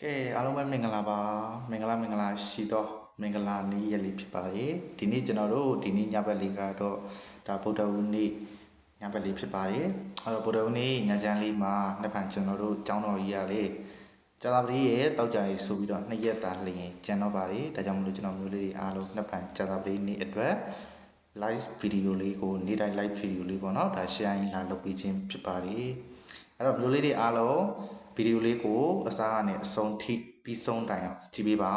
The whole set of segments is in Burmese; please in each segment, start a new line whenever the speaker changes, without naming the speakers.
ကဲအားလုံးပဲမင်္ဂလာပါမင်္ဂလာရှိတော့မင်္ဂလာနေ့ရက်လေးဖြစ်ပါတယ်ဒီနေ့ကျွန်တော်တို့ဒီနေ့ညဘက်လေးကတော့ဒါဗုဒ္ဓဟူးနေ့ညဘက်လေးဖြစ်ပါတယ်အဲ့တော့ဗုဒ္ဓဟူးနေ့ညချမ်းလေးမှာနှစ်ဖန်ကျွန်တော်တို့ကျောင်းတော်ကြီးရလေကြာသာပတိရဲ့တောက်ကြရေးဆိုပြီးတော့2ရက်တာလျင်ကျန်တော့ပါတယ်ဒါကြောင့်မလို့ကျွန်တော်မျိုးလေးတွေအားလုံးနှစ်ဖန်ကြာသာပတိနေ့အတွက် live video လေးကိုနေ့တိုင်း live video လေးပေါ့နော်ဒါ share ရင်လာလုပ်ပေးခြင်းဖြစ်ပါတယ်အဲ့တော့မျိုးလေးတွေအားလုံးဗီဒီယိုလေးကိုအစားကနေအဆုံးထိပြီးဆုံးတိုင်အောင်ကြည့်ပေးပါ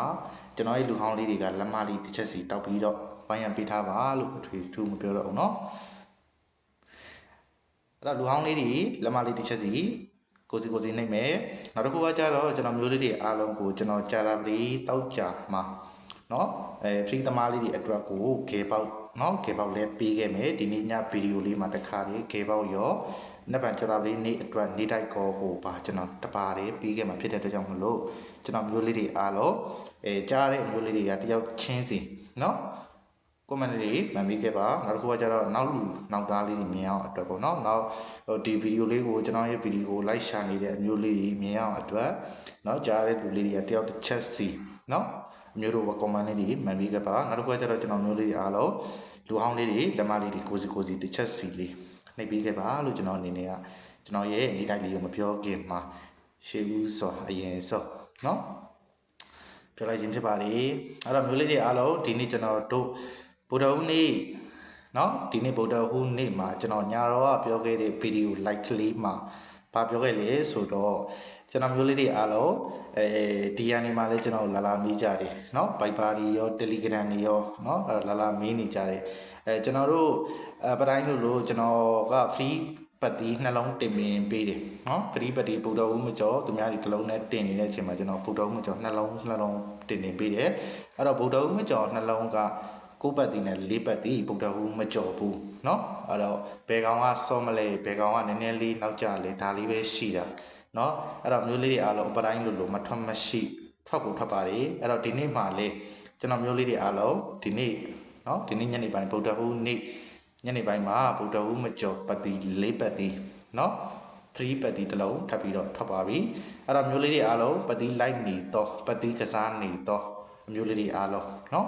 ကျွန်တော်ရဲ့လူဟောင်းလေးတွေကလက်မလေးတစ်ချက်စီတောက်ပြီးတော့ဝိုင်းရံပေးထားပါလို့အထွေထူးမပြောတော့ဘူးเนาะအဲ့တော့လူဟောင်းလေးတွေလက်မလေးတစ်ချက်စီကိုစီနှိမ့်မယ်နောက်တစ်ခုကကြတော့ကျွန်တော်မျိုးလေးတွေအားလုံးကိုကျွန်တော်ကြာတာပလေးတောက်ကြမှာเนาะfree သမားလေးတွေအတွက်ကိုဂေပေါက်เนาะဂေပေါက်လဲပေးခဲ့မယ်ဒီနေ့ညဗီဒီယိုလေးမှာတစ်ခါလေးဂေပေါက်ရောနှစ်ပန်ကြာတာလေးနေ့အတွက်နေ့တိုက်ကောကိုပါကျွန်တော်တပါးလေးပြီးခဲ့မှာဖြစ်တဲ့အတွက်ကြောင့်မလို့ကျွန်တော်မျိုးလေးတွေအားလုံးကြားတဲ့မျိုးလေးတွေကတယောက်ချင်းစီเนาะcomment လေးမှန်ပြီးခဲ့ပါနောက်တစ်ခုကကျတော့နောက်သားလေးတွေမြင်အောင်အတွက်ပေါ့เนาะနောက်ဒီဗီဒီယိုလေးကိုကျွန်တော်ရဲ့ဗီဒီယိုကို like share နေတဲ့အမျိုးလေးတွေမြင်အောင်အတွက်เนาะကြားတဲ့လူလေးတွေကတယောက်တစ်ချက်စီเนาะအမျိုးတို့ comment လေးတွေမှန်ပြီးခဲ့ပါနောက်တစ်ခုကကျတော့ကျွန်တော်မျိုးလေးတွေအားလုံးလူဟောင်းလေးတွေလက်မလေးတွေကိုစီတစ်ချက်စီလေးနှိပ်ပြီးခဲ့ပါလို့ကျွန်တော်အနေနဲ့ကကျွန်တော်ရဲ့နေ့တိုင်းလေးကိုမပြောခင်မှာရှေးဦးစွာအရင်စောเนาะပြောလိုက်ခြင်းဖြစ်ပါလေအဲ့တော့မျိုးလေးတွေအားလုံးဒီနေ့ကျွန်တော်တို့ဗုဒ္ဓဟူးနေ့เนาะဒီနေ့ဗုဒ္ဓဟူးနေ့မှာကျွန်တော်ညာတော့ပြောခဲ့တဲ့ဗီဒီယို like ကလေးမှာဘာပြောခဲ့လဲဆိုတော့ကျွန်တော်မျိုးလေးတွေအားလုံးဒီရနေမှာလဲကျွန်တော်လာမေးကြတယ်เนาะ Viber တွေရော Telegram တွေရောเนาะလာမေးနေကြတယ်ကျွန်တော်တို့ပတိုင်းလို့ကျွန်တော်က free ပတ်တီးနှလုံးတင်ပင်ပေးတယ်เนาะ free ပတ်တီးဗုဒ္ဓဟူးမကျော်သူများဒီတစ်လုံးနဲ့တင်နေတဲ့အချိန်မှာကျွန်တော်ဗုဒ္ဓဟူးမကျော်နှလုံးတင်နေပေးတယ်အဲ့တော့ဗုဒ္ဓဟူးမကျော်နှလုံးက9ပတ်တီးနဲ့4ပတ်တီးဗုဒ္ဓဟူးမကျော်ဘူးเนาะအဲ့တော့ဘယ်ကောင်ကစောမလဲဘယ်ကောင်ကနည်းနည်းလေးနောက်ကျလဲဒါလေးပဲရှိတာเนาะအဲ့တော့မျိုးလေးတွေအားလုံးပတိုင်းလို့မထွက်မရှိထွက်ပါတယ်အဲ့တော့ဒီနေ့မှလေကျွန်တော်မျိုးလေးတွေအားလုံးဒီနေ့เนาะဒီနေ့ညနေပိုင်းဗုဒ္ဓဟူးနေ့ညနေပိုင်းမှာဗုဒ္ဓဟူးမကျော်ပတ်တီ4ပတ်တီเนาะ3ပတ်တီတစ်လုံးထပ်ပြီးတော့ထွက်ပါပြီအဲ့တော့မျိုးလေးတွေအားလုံးပတ်တီလိုက်နေတော့ပတ်တီကစားနေတော့မျိုးလေးတွေအားလုံးเนาะ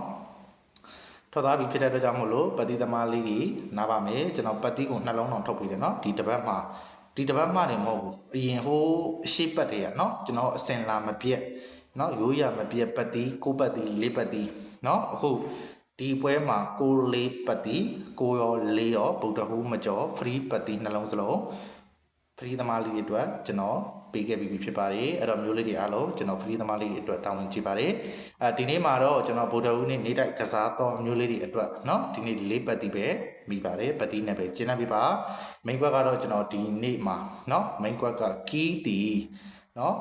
ထွက်သွားပြီဖြစ်တဲ့အတွက်ကြောင့်မို့လို့ပတ်တီသမားလေးတွေနားပါမယ်ကျွန်တော်ပတ်တီကိုနှလုံးတောင်ထုတ်ပြီးတယ်เนาะဒီတစ်ပတ်မှနေမဟုတ်ဘူးအရင်ဟိုးအရှိပတ်တွေကเนาะကျွန်တော်အစင်လာမပြက်เนาะရိုးရမပြက်ပတ်တီ9ပတ်တီ4ပတ်တီเนาะအခုဒီပွဲမှာ6 4ပတ်တီ6ရော4ရောဗုဒ္ဓဟူးမကျော် free ပတ်တီနှလုံးစလုံး free သမားလေးတွေအတွက်ကျွန်တော်ပေးခဲ့ပြီးဖြစ်ပါတယ်အဲ့တော့မျိုးလေးတွေအားလုံးကျွန်တော် free သမားလေးတွေအတွက်တောင်းဝင်ကြည့်ပါတယ်ဒီနေ့မှာတော့ကျွန်တော်ဗုဒ္ဓဟူးနေ့နေ့တိုက်ကစားတော့မျိုးလေးတွေအတွက်เนาะဒီနေ့4ပတ်တီပဲမိပါတယ်ပတ်တီနဲ့ပဲကျင်းနေပြီပါ main ကွက်ကတော့ကျွန်တော်ဒီနေ့မှာเนาะ main ကွက်ကကီးတီเนาะ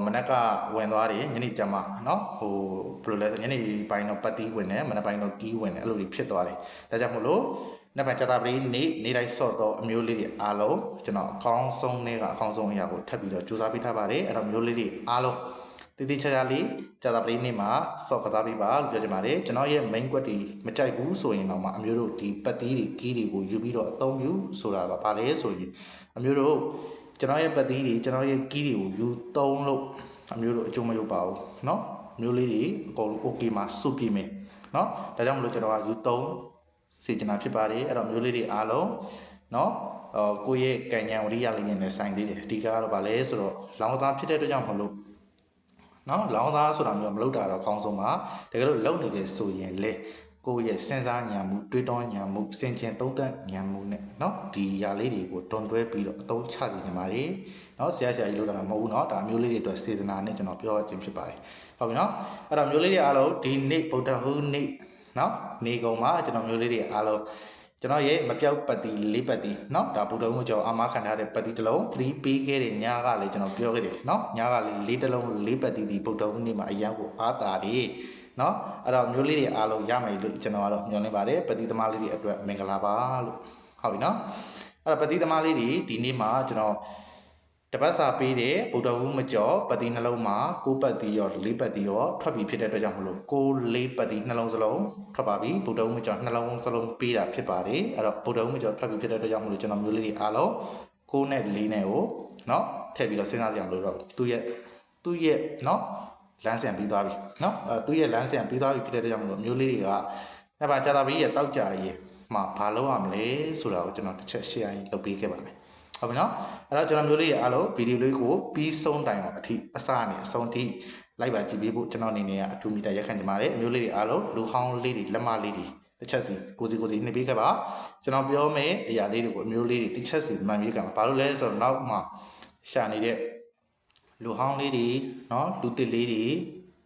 မနက်ကဝင်သွားတယ်ညနေကျမှเนาะဟိုဘယ်လိုလဲညနေပိုင်းတော့ပတ်တီးဝင်တယ်မနက်ပိုင်းတော့ကီးဝင်တယ်အဲ့လိုတွေဖြစ်သွားတယ်ဒါကြောင့်မို့လို့နှစ်ပတ်ကြာတာပလေးနေ့တိုင်းဆော့တော့အမျိုးလေးတွေအားလုံးကျွန်တော်အကောင်းဆုံးနဲ့ကအကောင်းဆုံးအရာကိုထပ်ပြီးတော့ကြိုးစားပေးထားပါတယ်အဲ့တော့မျိုးလေးတွေအားလုံးတိချာလေးကြာတာပလေးနေ့မှာဆော့ကစားပေးပါလို့ပြောချင်ပါတယ်ကျွန်တော်ရဲ့ main ကွက်တွေမကြိုက်ဘူးဆိုရင်တော့မှအမျိုးတို့ဒီပတ်တီးတွေကီးတွေကိုယူပြီးတော့အသုံးပြုဆိုတာကဘာလဲဆိုရင်အမျိုးတို့ကျွန်တော်ရဲ့ပတ်တီးတွေကျွန်တော်ရဲ့ကီးတွေကိုယူသုံးလို့အမျိုးတို့အကျိုးမရောက်ပါဘူးเนาะမျိုးလေးတွေအကုန်လုံး okay မှာစုပြမယ်เนาะဒါကြောင့်မလို့ကျွန်တော်ကယူသုံးစေချင်တာဖြစ်ပါတယ်အဲ့တော့မျိုးလေးတွေအားလုံးเนาะကိုယ့်ရဲ့ကံဉာဏ်ဝိရိယလေးနဲ့ဆိုင်သေးတယ်အဓိကကတော့ဗာလဲဆိုတော့လောင်စာဖြစ်တဲ့အတွက်ကြောင့်မလို့เนาะလောင်စာဆိုတာမျိုးမလုပ်တာတော့အကောင်းဆုံးပါတကယ်လို့လုံနေတယ်ဆိုရင်လေကိုယ့်ရဲ့စဉ်းစားဉာဏ်မှုတွေးတောဉာဏ်မှုစင်ကျင်သုံးသပ်ဉာဏ်မှုနဲ့เนาะဒီຢာလေးတွေကိုတွန်တွဲပြီးတော့အသုံးချစေချင်ပါတယ်เนาะဆရာကြီးလို့တာမဟုတ်ဘူးเนาะဒါမျိုးလေးတွေအတွက်စေတနာနဲ့ကျွန်တော်ပြောခြင်းဖြစ်ပါတယ်ဟုတ်ပြီเนาะအဲ့တော့မျိုးလေးတွေအားလုံးဒီနေ့ဗုဒ္ဓဟူးနေ့เนาะနေကုန်မှာကျွန်တော်မျိုးလေးတွေအားလုံးကျွန်တော်ရဲ့မပြောက်ပတ်တီ4ပတ်တီเนาะဒါဗုဒ္ဓဟူးကျော်အာမခံထားတဲ့ပတ်တီတစ်လုံး free ပေးခဲ့တဲ့ညကလည်းကျွန်တော်ပြောခဲ့တယ်เนาะညကလည်း4တစ်လုံး4ပတ်တီဒီဗုဒ္ဓဟူးနေ့မှာအရန်ကိုအားတာတယ်เนาะအဲ့တော့မျိုးလေးတွေအားလုံးရမယ်လို့ကျွန်တော်ကတော့ညွှန်နေပါတယ်ပတ်တီသမားလေးတွေအတွက်မင်္ဂလာပါလို့ဟုတ်ပြီเนาะအဲ့တော့ပတ်တီသမားလေးတွေဒီနေ့မှာကျွန်တော်တပတ်စာပေးတဲ့ဗုဒ္ဓဟူးမကျော်ပတ်တီနှလုံးမှာ9ပတ်တီရော4ပတ်တီရောထွက်ပြီးဖြစ်တဲ့အတွက်ကြောင့်မလို့9 4ပတ်တီနှလုံးစလုံးထွက်ပါပြီဗုဒ္ဓဟူးမကျော်နှလုံးစလုံးပေးတာဖြစ်ပါတယ်အဲ့တော့ဗုဒ္ဓဟူးမကျော်ထွက်ပြီးဖြစ်တဲ့အတွက်ကြောင့်မလို့ကျွန်တော်မျိုးလေးတွေအားလုံး9နဲ့4နဲ့ကိုเนาะထည့်ပြီးတော့စဉ်းစားကြရမလို့တော့သူရဲ့ သူ့ရဲ့နော်လမ်းစဉ်ပြီးသွားပြီနော်သူ့ရဲ့လမ်းစဉ်ပြီးသွားပြီဖြစ်တဲ့ကြောင့်မလို့မျိုးလေးတွေကအဲ့ပါကြာတာပြီးရဲ့တောက်ကြရေးမှာဘာလုပ်ရမလဲဆိုတာကိုကျွန်တော်တစ်ချက် share လုပ်ပေးခဲ့ပါမယ်ဟုတ်ပြီနော်အဲ့တော့ကျွန်တော်မျိုးလေးရဲ့အားလုံးဗီဒီယိုလေးကိုပြီးဆုံးတိုင်အောင်အထိအစနဲ့အဆုံးထိလိုက်ပါကြည့်ပေးဖို့ကျွန်တော်အနေနဲ့အထူးမိတာရက်ခံကြပါတယ်မျိုးလေးတွေအားလုံးလူဟောင်းလေးတွေလက်မလေးတွေတစ်ချက်စီကိုစီနှိပ်ပေးခဲ့ပါကျွန်တော်ပြောမယ်အရာလေးတွေကိုအမျိုးလေးတွေတစ်ချက်စီမှန်ပြီးကြမှာဘာလို့လဲဆိုတော့နောက်မှရှာနေတဲ့လူဟောင်းလေးတွေနော်လူတစ်လေးတွေ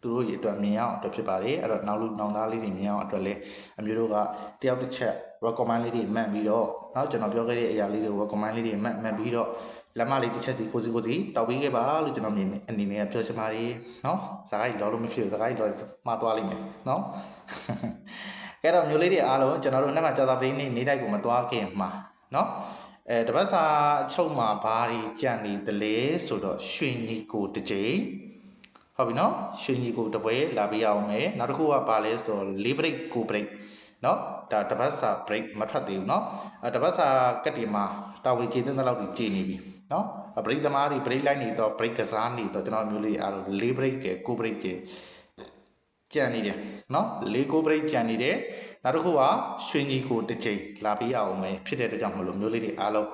သူတို့ရဲ့အတွက်မြင်အောင်အတွက်ဖြစ်ပါတယ်အဲ့တော့နောက်လူနောင်သားလေးတွေမြင်အောင်အတွက်လည်းအမျိုးတို့ကတယောက်တစ်ချက် recommend လေးတွေမှတ်ပြီးတော့နော်ကျွန်တော်ပြောခဲ့တဲ့အရာလေးတွေကို recommend လေးတွေမှတ်ပြီးတော့လက်မလေးတစ်ချက်စီကိုစီတောက်ပေးခဲ့ပါလို့ကျွန်တော်မြင်အနေနဲ့ပြောချင်ပါတယ်နော်စကားကြီးလောလို့မဖြစ်ဘူးစကားကြီးလောမှားသွားလိမ့်မယ်နော်အဲ့တော့မျိုးလေးတွေအားလုံးကျွန်တော်တို့နှစ်မှကြာသာပင်းနေတိုက်ကိုမသွားခင်မှာနော်တပတ်စာအချုပ်မှာဘာတွေကြံနေသလဲဆိုတော့ရွှေညီကိုတစ်ကြိမ်ဟုတ်ပြီနော်ရွှေညီကိုတစ်ပွဲလာပေးအောင်မယ်နောက်တစ်ခုကဘာလဲဆိုတော့၄ break 9 break နော်ဒါတပတ်စာ break မထွက်သေးဘူးနော်တပတ်စာကတ်ဒီမှာတာဝန်ကျေတဲ့လောက်ကြီးကျေနေပြီနော် break သမားတွေ break လိုက်နေတော့ break ကစားနေတော့ကျွန်တော်မျိုးလေးအားလုံး၄ break က9 break ကကြံနေတယ်နော်၄ 9 break ကြံနေတယ်နောက်တစ်ခုကရွှေညီကိုတစ်ချိန်လာပေးအောင်မယ်ဖြစ်တဲ့အတွက်ကြောင့်မလို့မျိုးလေးတွေအားလုံ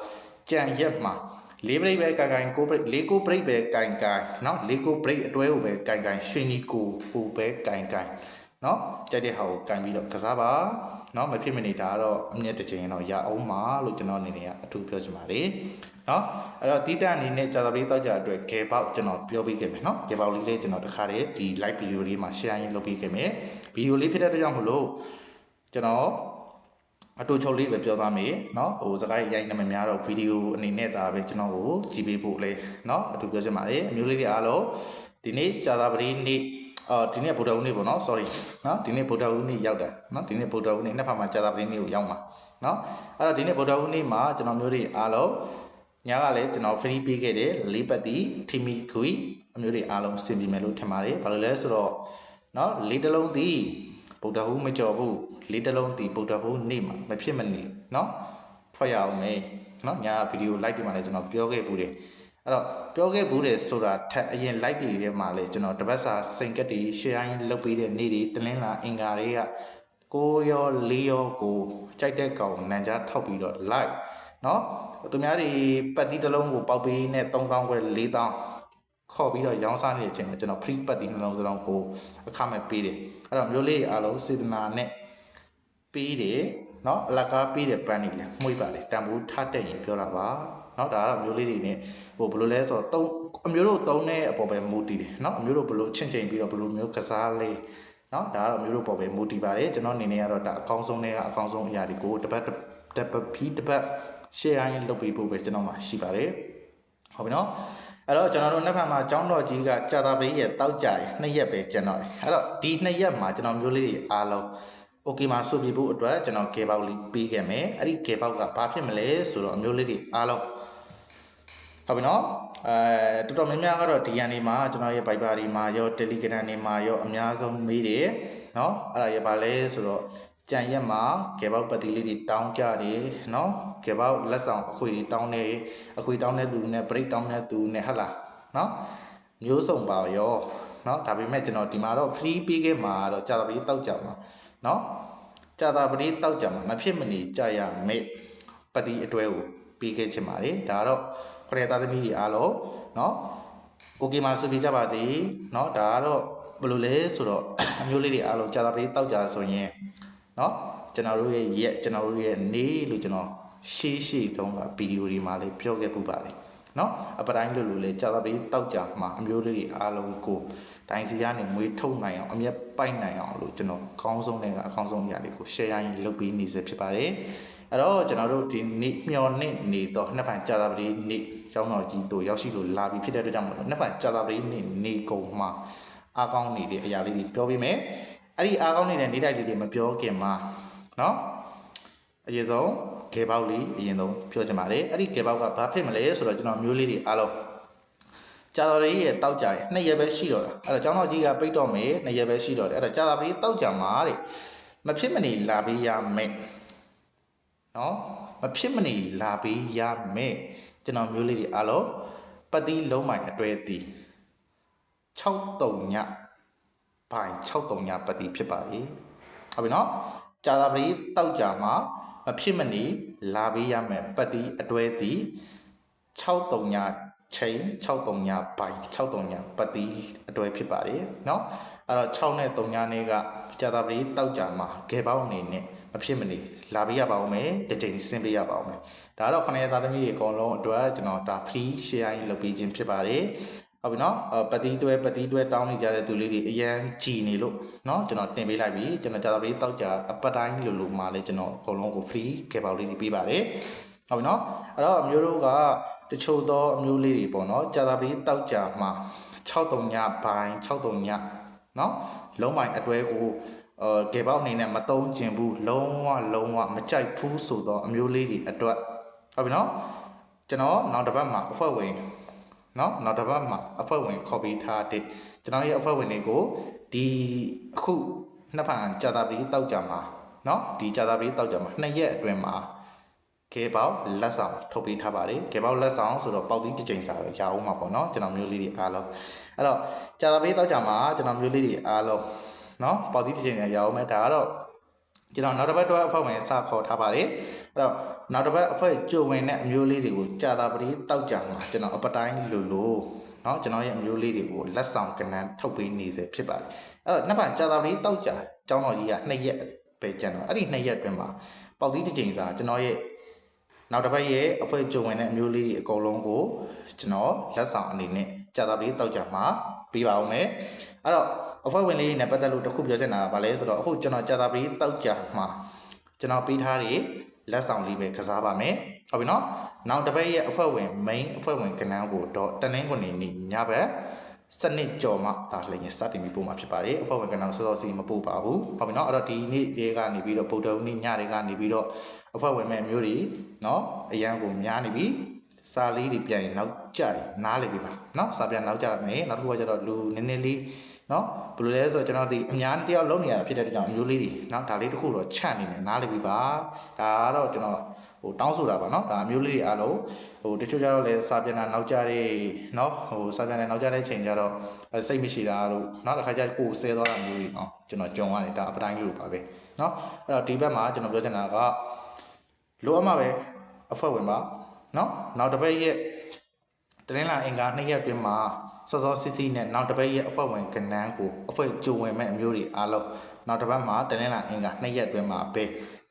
းကြံရက်မှာ၄ break ပဲကိုင်9 break ၄ 9 break ပဲကိုင်နော်၄ 9 break အတွဲကိုပဲကိုင်ရွှေညီကိုပဲကိုင်နော်ကြိုက်တဲ့ဟာကိုကိုင်ပြီးတော့ကစားပါနော်မဖြစ်မနေတာတော့အမြဲတစ်ချိန်တော့ရအောင်ပါလို့ကျွန်တော်အနေနဲ့အထူးပြောချင်ပါတယ်နော်အဲ့တော့တီးတန့်အနေနဲ့ကြာသပတေးတောက်ကြအတွက်ဂဲပေါက်ကျွန်တော်ပြောပေးခဲ့မယ်နော်ဂဲပေါက်လေးကျွန်တော်တခါတည်းဒီ live video လေးမှာ share ရင်းလုပ်ပေးခဲ့မယ်ဗီဒီယိုလေးဖြစ်တဲ့အတွက်ကြောင့်မလို့ကျွန်တော်အတူချုပ်လေးပဲပြောသားမယ်နော်ဟိုစကားရိုက်နေမှများတော့ဗီဒီယိုအနေနဲ့ဒါပဲကျွန်တော်ကိုကြည့်ပေးဖို့လေနော်အတူပြောချင်ပါတယ်အမျိုးလေးတွေအားလုံးဒီနေ့ကြာသပတေးနေ့ဒီနေ့ဗုဒ္ဓဦးနေ့ပေါ့နော် sorry နော်ဒီနေ့ဗုဒ္ဓဦးနေ့ရောက်တာနော်ဒီနေ့ဗုဒ္ဓဦးနေ့နှစ်ဖက်မှာကြာသပတေးနေ့ကိုရောက်မှာနော်အဲ့တော့ဒီနေ့ဗုဒ္ဓဦးနေ့မှာကျွန်တော်မျိုးတွေအားလုံးညကလည်းကျွန်တော် free ပေးခဲ့တယ်လေးပတ်တီထီမီခွေအမျိုးတွေအားလုံးစင်ပြီးမယ်လို့ထင်ပါတယ်ဘာလို့လဲဆိုတော့နော်လေးတလုံးသည်ဗုဒ္ဓဦးမကြော်ဘူးလေးတလုံးသည်ဗုဒ္ဓဦးနေ့မှာမဖြစ်မနေနော်ထွက်ရအောင်မယ်နော်ညဗီဒီယို live တွေမှာလည်းကျွန်တော်ပြောခဲ့ဘူးတယ်အဲ့တော့ပြောခဲ့ဘူးတယ်ဆိုတာထက်အရင် live တွေထဲမှာလည်းကျွန်တော်တပတ်စာစိန်ကက်တွေ share လုပ်ပေးတဲ့နေ့တွေတလင်းလာအင်္ဂါတွေကကိုရောလေးရောကိုကြိုက်တဲ့ကောင်နန်ကြားထောက်ပြီးတော့ live နော်သူများတွေပတ်တီးတစ်လုံးကိုပေါက်ပေးနဲ့3000ခွဲ4000ခေါ်ပြီးတော့ရောင်းစားနေတဲ့အချိန်မှာကျွန်တော် free ပတ်တီးနှလုံးစလုံးကိုအခမဲ့ပေးတယ်အဲ့တော့မျိုးလေးအားလုံးစေတနာနဲ့ပေးတယ်နော်အလကားပေးတဲ့ပန်းနေလေမှုပါလေတန်ဖိုးထားတဲ့ရင်ပြောတာပါနော်ဒါကတော့မျိုးလေးတွေနဲ့ဟိုဘယ်လိုလဲဆိုတော့အမျိုးတို့သုံးတဲ့အပေါ်ပဲမူတည်တယ်နော်အမျိုးတို့ဘယ်လိုချင့်ချိန်ပြီးတော့ဘယ်လိုမျိုးကစားလဲနော်ဒါကတော့မျိုးတို့ပေါ်ပဲမူတည်ပါတယ်ကျွန်တော်အနေနဲ့ကတော့ဒါအကောင်းဆုံးနဲ့အကောင်းဆုံးအရာတွေကိုတစ်ပတ်share ရင်းလုပ်ပေးဖို့ပဲကျွန်တော်မှာရှိပါတယ်ဟုတ်ပြီနော်အဲ့တော့ကျွန်တော်တို့နှစ်ဖက်မှာကျောင်းတော်ကြီးကကြာတာပရိရဲ့တောက်ကြရ2ရက်ပဲကျန်တော့တယ်အဲ့တော့ဒီ2ရက်မှာကျွန်တော်မျိုးလေးတွေအားလုံး okay မှာစုပြဖို့အတွက်ကျွန်တော် gay box လေးပေးခဲ့မယ်အဲ့ဒီ gay box ကဘာဖြစ်မလဲဆိုတော့အမျိုးလေးတွေအားလုံးဟုတ်ပြီနော်တော်တော်များများကတော့ဒီရန်နေမှာကျွန်တော်ရဲ့ Viber တွေမှာရော Telegram တွေမှာရောအများဆုံးမေးတယ်နော်အဲ့ဒါရပါလဲဆိုတော့ကြံရက်မှာ gay box ပတ်တီလေးတွေတောင်းကြတယ်နော် gay box လက်ဆောင်အခွေတောင်းနေအခွေတောင်းတဲ့သူနဲ့ break တောင်းတဲ့သူနဲ့ဟုတ်လားနော်မျိုးစုံပါရောနော်ဒါပေမဲ့ကျွန်တော်ဒီမှာတော့ free ပေးခဲ့မှာတော့ကြာသပတေးတောက်ကြမှာနော်ကြာသပတေးတောက်ကြမှာမဖြစ်မနေကြာရမယ်ပတ်တီအတွဲကိုပေးခဲ့ချင်ပါတယ်ဒါတော့ခရတာသမီးတွေအားလုံးနော် okay မှာစုပြကြပါစေနော်ဒါကတော့ဘယ်လိုလဲဆိုတော့အမျိုးလေးတွေအားလုံးကြာသပတေးတောက်ကြဆိုရင်နော်ကျွန်တော်တို့ရဲ့ရက်ကျွန်တော်တို့ရဲ့နေလို့ကျွန်တော်ရှေ့တုန်းကဗီဒီယိုတွေမှာလည်းပြောခဲ့ပူပါတယ်နော်အပတိုင်းလို့လေကြာသပတေးတောက်ကြမှာအမျိုးလေးတွေအားလုံးကိုဒိုင်းစီကနေမွေးထုတ်နိုင်အောင်အမျက်ပိုက်နိုင်အောင်လို့ကျွန်တော်အကောင်းဆုံးနဲ့အကောင်းဆုံးအရာလေးကို share ရင်းလုပ်ပေးနေစေဖြစ်ပါတယ်အဲ့တော့ကျွန်တော်တို့ဒီနေ့မျော်နေနေတော့နှစ်ဖန်ကြာသပတေးနေ့ကျောင်းတော်ကြီးတို့ရောက်ရှိလို့လာပြီးဖြစ်တဲ့အတွက်ကြောင့်နှစ်ဖန်ကြာသပတေးနေ့နေကုန်မှာအားကောင်းနေတဲ့အရာလေးတွေပြောပေးမယ်အဲ့ဒီအားကောင်းနေတဲ့နေ့တိုင်းလေးတွေမပြောခင်မှာနော်အရင်ဆုံးဂေပေါက်လေးအရင်ဆုံးပြောချင်ပါတယ်အဲ့ဒီဂေပေါက်ကဘာဖြစ်မလဲဆိုတော့ကျွန်တော်မျိုးလေးတွေအားလုံးကြာတော်လေးရဲ့တောက်ကြရ2ရက်ပဲရှိတော့တာအဲ့တော့ကျောင်းတော်ကြီးကပိတ်တော့မယ်2ရက်ပဲရှိတော့တယ်အဲ့တော့ကြာတော်လေးတောက်ကြမှာတဲ့မဖြစ်မနေလာပေးရမယ်နော်မဖြစ်မနေလာပေးရမယ်ကျွန်တော်မျိုးလေးတွေအားလုံးပတ်တီးလုံးမိုင်အတွဲတီ 63ညပိုင်း63ညပတ်တိဖြစ်ပါလေဟုတ်ပြီနော်ကြာတာပတိတောက်ကြမှာမဖြစ်မနေလာပေးရမယ်ပတ်တိအတွဲသည်63ညချိန်63ညပိုင်း63ညပတ်တိအတွဲဖြစ်ပါလေနော်အဲ့တော့6နဲ့3ညနေကကြာတာပတိတောက်ကြမှာဂေပေါင်းအနေနဲ့မဖြစ်မနေလာပေးရပါဦးမယ်တစ်ချိန်ဆင်းပေးရပါဦးမယ်ဒါတော့ခဏရသားသမီးတွေအကုန်လုံးအတွက်ကျွန်တော်ဒါ free share လုပ်ပေးခြင်းဖြစ်ပါတယ်ဟုတ်ပြီနော်ပတိတွဲတောင်းနေကြတဲ့သူလေးတွေအရန်ကြည်နေလို့နော်ကျွန်တော်တင်ပေးလိုက်ပြီကျွန်တော်ကြာတာပတိတောက်ကြအပတ်တိုင်းလိုမှလည်းကျွန်တော်အကုန်လုံးကို free ကေပေါလေးတွေပေးပါတယ်ဟုတ်ပြီနော်အဲ့တော့အမျိုးတို့ကတချို့သောအမျိုးလေးတွေပေါ့နော်ကြာတာပတိတောက်ကြမှာ63ညပိုင်း63ညနော်လုံးပိုင်းအတွဲကိုကေပေါအနေနဲ့မတုံးကျင်ဘူးလုံးဝမကြိုက်ဘူးဆိုတော့အမျိုးလေးတွေအတွက်ဟုတ်ပြီနော်ကျွန်တော်နောက်တစ်ပတ်မှာအဖွဲ့ဝင်နော်နောက်တစ်ပတ်မှာအဖွဲ့ဝင်ခေါ်ပြီးထားတဲ့ကျွန်တော်ရဲ့အဖွဲ့ဝင်တွေကိုဒီအခုနှစ်ဖန်ကြာတာပတိတောက်ကြမှာနော်ဒီကြာတာပတိတောက်ကြမှာ2ရက်အတွင်းမှာကေပေါလက်ဆောင်ထုတ်ပေးထားပါတယ်ကေပေါလက်ဆောင်ဆိုတော့ပေါက်သီးတစ်ချိန်စာတော့ရအောင်မှာပေါ့နော်ကျွန်တော်မျိုးလေးတွေအားလုံးအဲ့တော့ကြာတာပတိတောက်ကြမှာကျွန်တော်မျိုးလေးတွေအားလုံးနော်ပေါက်သီးတစ်ချိန်စာရအောင်မယ်ဒါကတော့ကျွန်တော်နောက်တစ်ပတ်တော့အဖွဲ့ဝင်စခေါ်ထားပါတယ်အဲ့တော့နောက်တစ်ပတ်အဖွဲ့ကြိုဝင်တဲ့အမျိုးလေးတွေကိုကြာတာပတိတောက်ကြမှာကျွန်တော်အပတိုင်းလိုเนาะကျွန်တော်ရဲ့အမျိုးလေးတွေကိုလက်ဆောင်ကဏ္ဍထုတ်ပေးနေစေဖြစ်ပါတယ်အဲ့တော့နှစ်ပတ်ကြာတာပတိတောက်ကြကျောင်းတော်ကြီးက2ရက်ပဲကျန်တော့အဲ့ဒီ2ရက်အတွင်းမှာပေါက်သီးတစ်ချိန်စာကျွန်တော်ရဲ့နောက်တစ်ပတ်ရဲ့အဖွဲ့ကြိုဝင်တဲ့အမျိုးလေးတွေအကုန်လုံးကိုကျွန်တော်လက်ဆောင်အနေနဲ့ကြာတာပတိတောက်ကြမှာပေးပါဦးမယ်အဲ့တော့အဖွဲ့ဝင်လေးနဲ့ပတ်သက်လို့တခုပြောချင်တာကဘာလဲဆိုတော့အခုကျွန်တော်ကြာတာပတိတောက်ကြမှာကျွန်တော်ပေးထားတဲ့လက်ဆောင်လေးပဲကစားပါမယ်ဟုတ်ပြီနော်နောက်တစ်ပတ်ရဲ့အဖွဲ့ဝင် main အဖွဲ့ဝင်ကဏ္ဍကိုတော့တနင်္ဂနွေနေ့ညဘက်စနစ်ကြော်မှဒါလည်းစတင်ပြီးပို့မှာဖြစ်ပါတယ်အဖွဲ့ဝင်ကဏ္ဍစောစောစီမပို့ပါဘူးဟုတ်ပြီနော်အဲ့တော့ဒီနေ့ရေကနေပြီးတော့ဗုဒ္ဓနေ့ညတွေကနေပြီးတော့အဖွဲ့ဝင်မဲ့မျိုးတွေနော်အရန်ကိုများနေပြီစာလေးတွေပြန်ရင်နောက်ကြရင်နားလေပြီပါနော်စာပြန်နောက်ကြမယ်နောက်တစ်ခုကကျတော့လူနည်းနည်းလေးနော်ဘယ်လိုလဲဆိုတော့ကျွန်တော်ဒီအများတယောက်လုံးနေရတာဖြစ်တဲ့ကြောင့်အမျိုးလေးတွေနော်ဒါလေးတစ်ခုတော့ချန့်နေတယ်နားလေပြီပါဒါကတော့ကျွန်တော်တောင်းဆိုတာပါနော်ဒါအမျိုးလေးတွေအားလုံးတချို့ကြတော့လဲစာပြန်တာနောက်ကြတဲ့နော်စာပြန်တဲ့နောက်ကြတဲ့ချိန်ကြတော့စိတ်မရှိတာတို့နောက်တစ်ခါကျကိုယ်ဆဲသွားတာမျိုးတွေနော်ကျွန်တော်ကြုံရတယ်ဒါအပတိုင်းကြီးလိုပါပဲနော်အဲ့တော့ဒီဘက်မှာကျွန်တော်ပြောချင်တာကလိုအပ်မှာပဲအဖွဲ့ဝင်ပါနော်နောက်တစ်ပတ်ရဲ့တနင်္လာအင်္ဂါ2ရက်အတွင်းမှာစောစောစစ်စစ်နဲ့နောက်တစ်ပတ်ရဲ့အဖွဲ့ဝင်ကဏ္ဍကိုအဖွဲ့ကြိုဝင်မဲ့အမျိုးတွေအားလုံးနောက်တစ်ပတ်မှာတနင်္လာအင်္ဂါ2ရက်အတွင်းမှာပဲ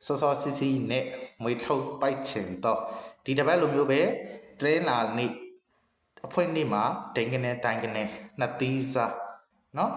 စောစောစစ်စစ်နဲ့မွေထုတ်ပိုက်ချင်တော့ဒီတစ်ပတ်လိုမျိုးပဲတနင်္လာနေ့အဖွဲ့နေ့မှာဒိန်ကနေတိုင်းကနေနှစ်သီးစားနော်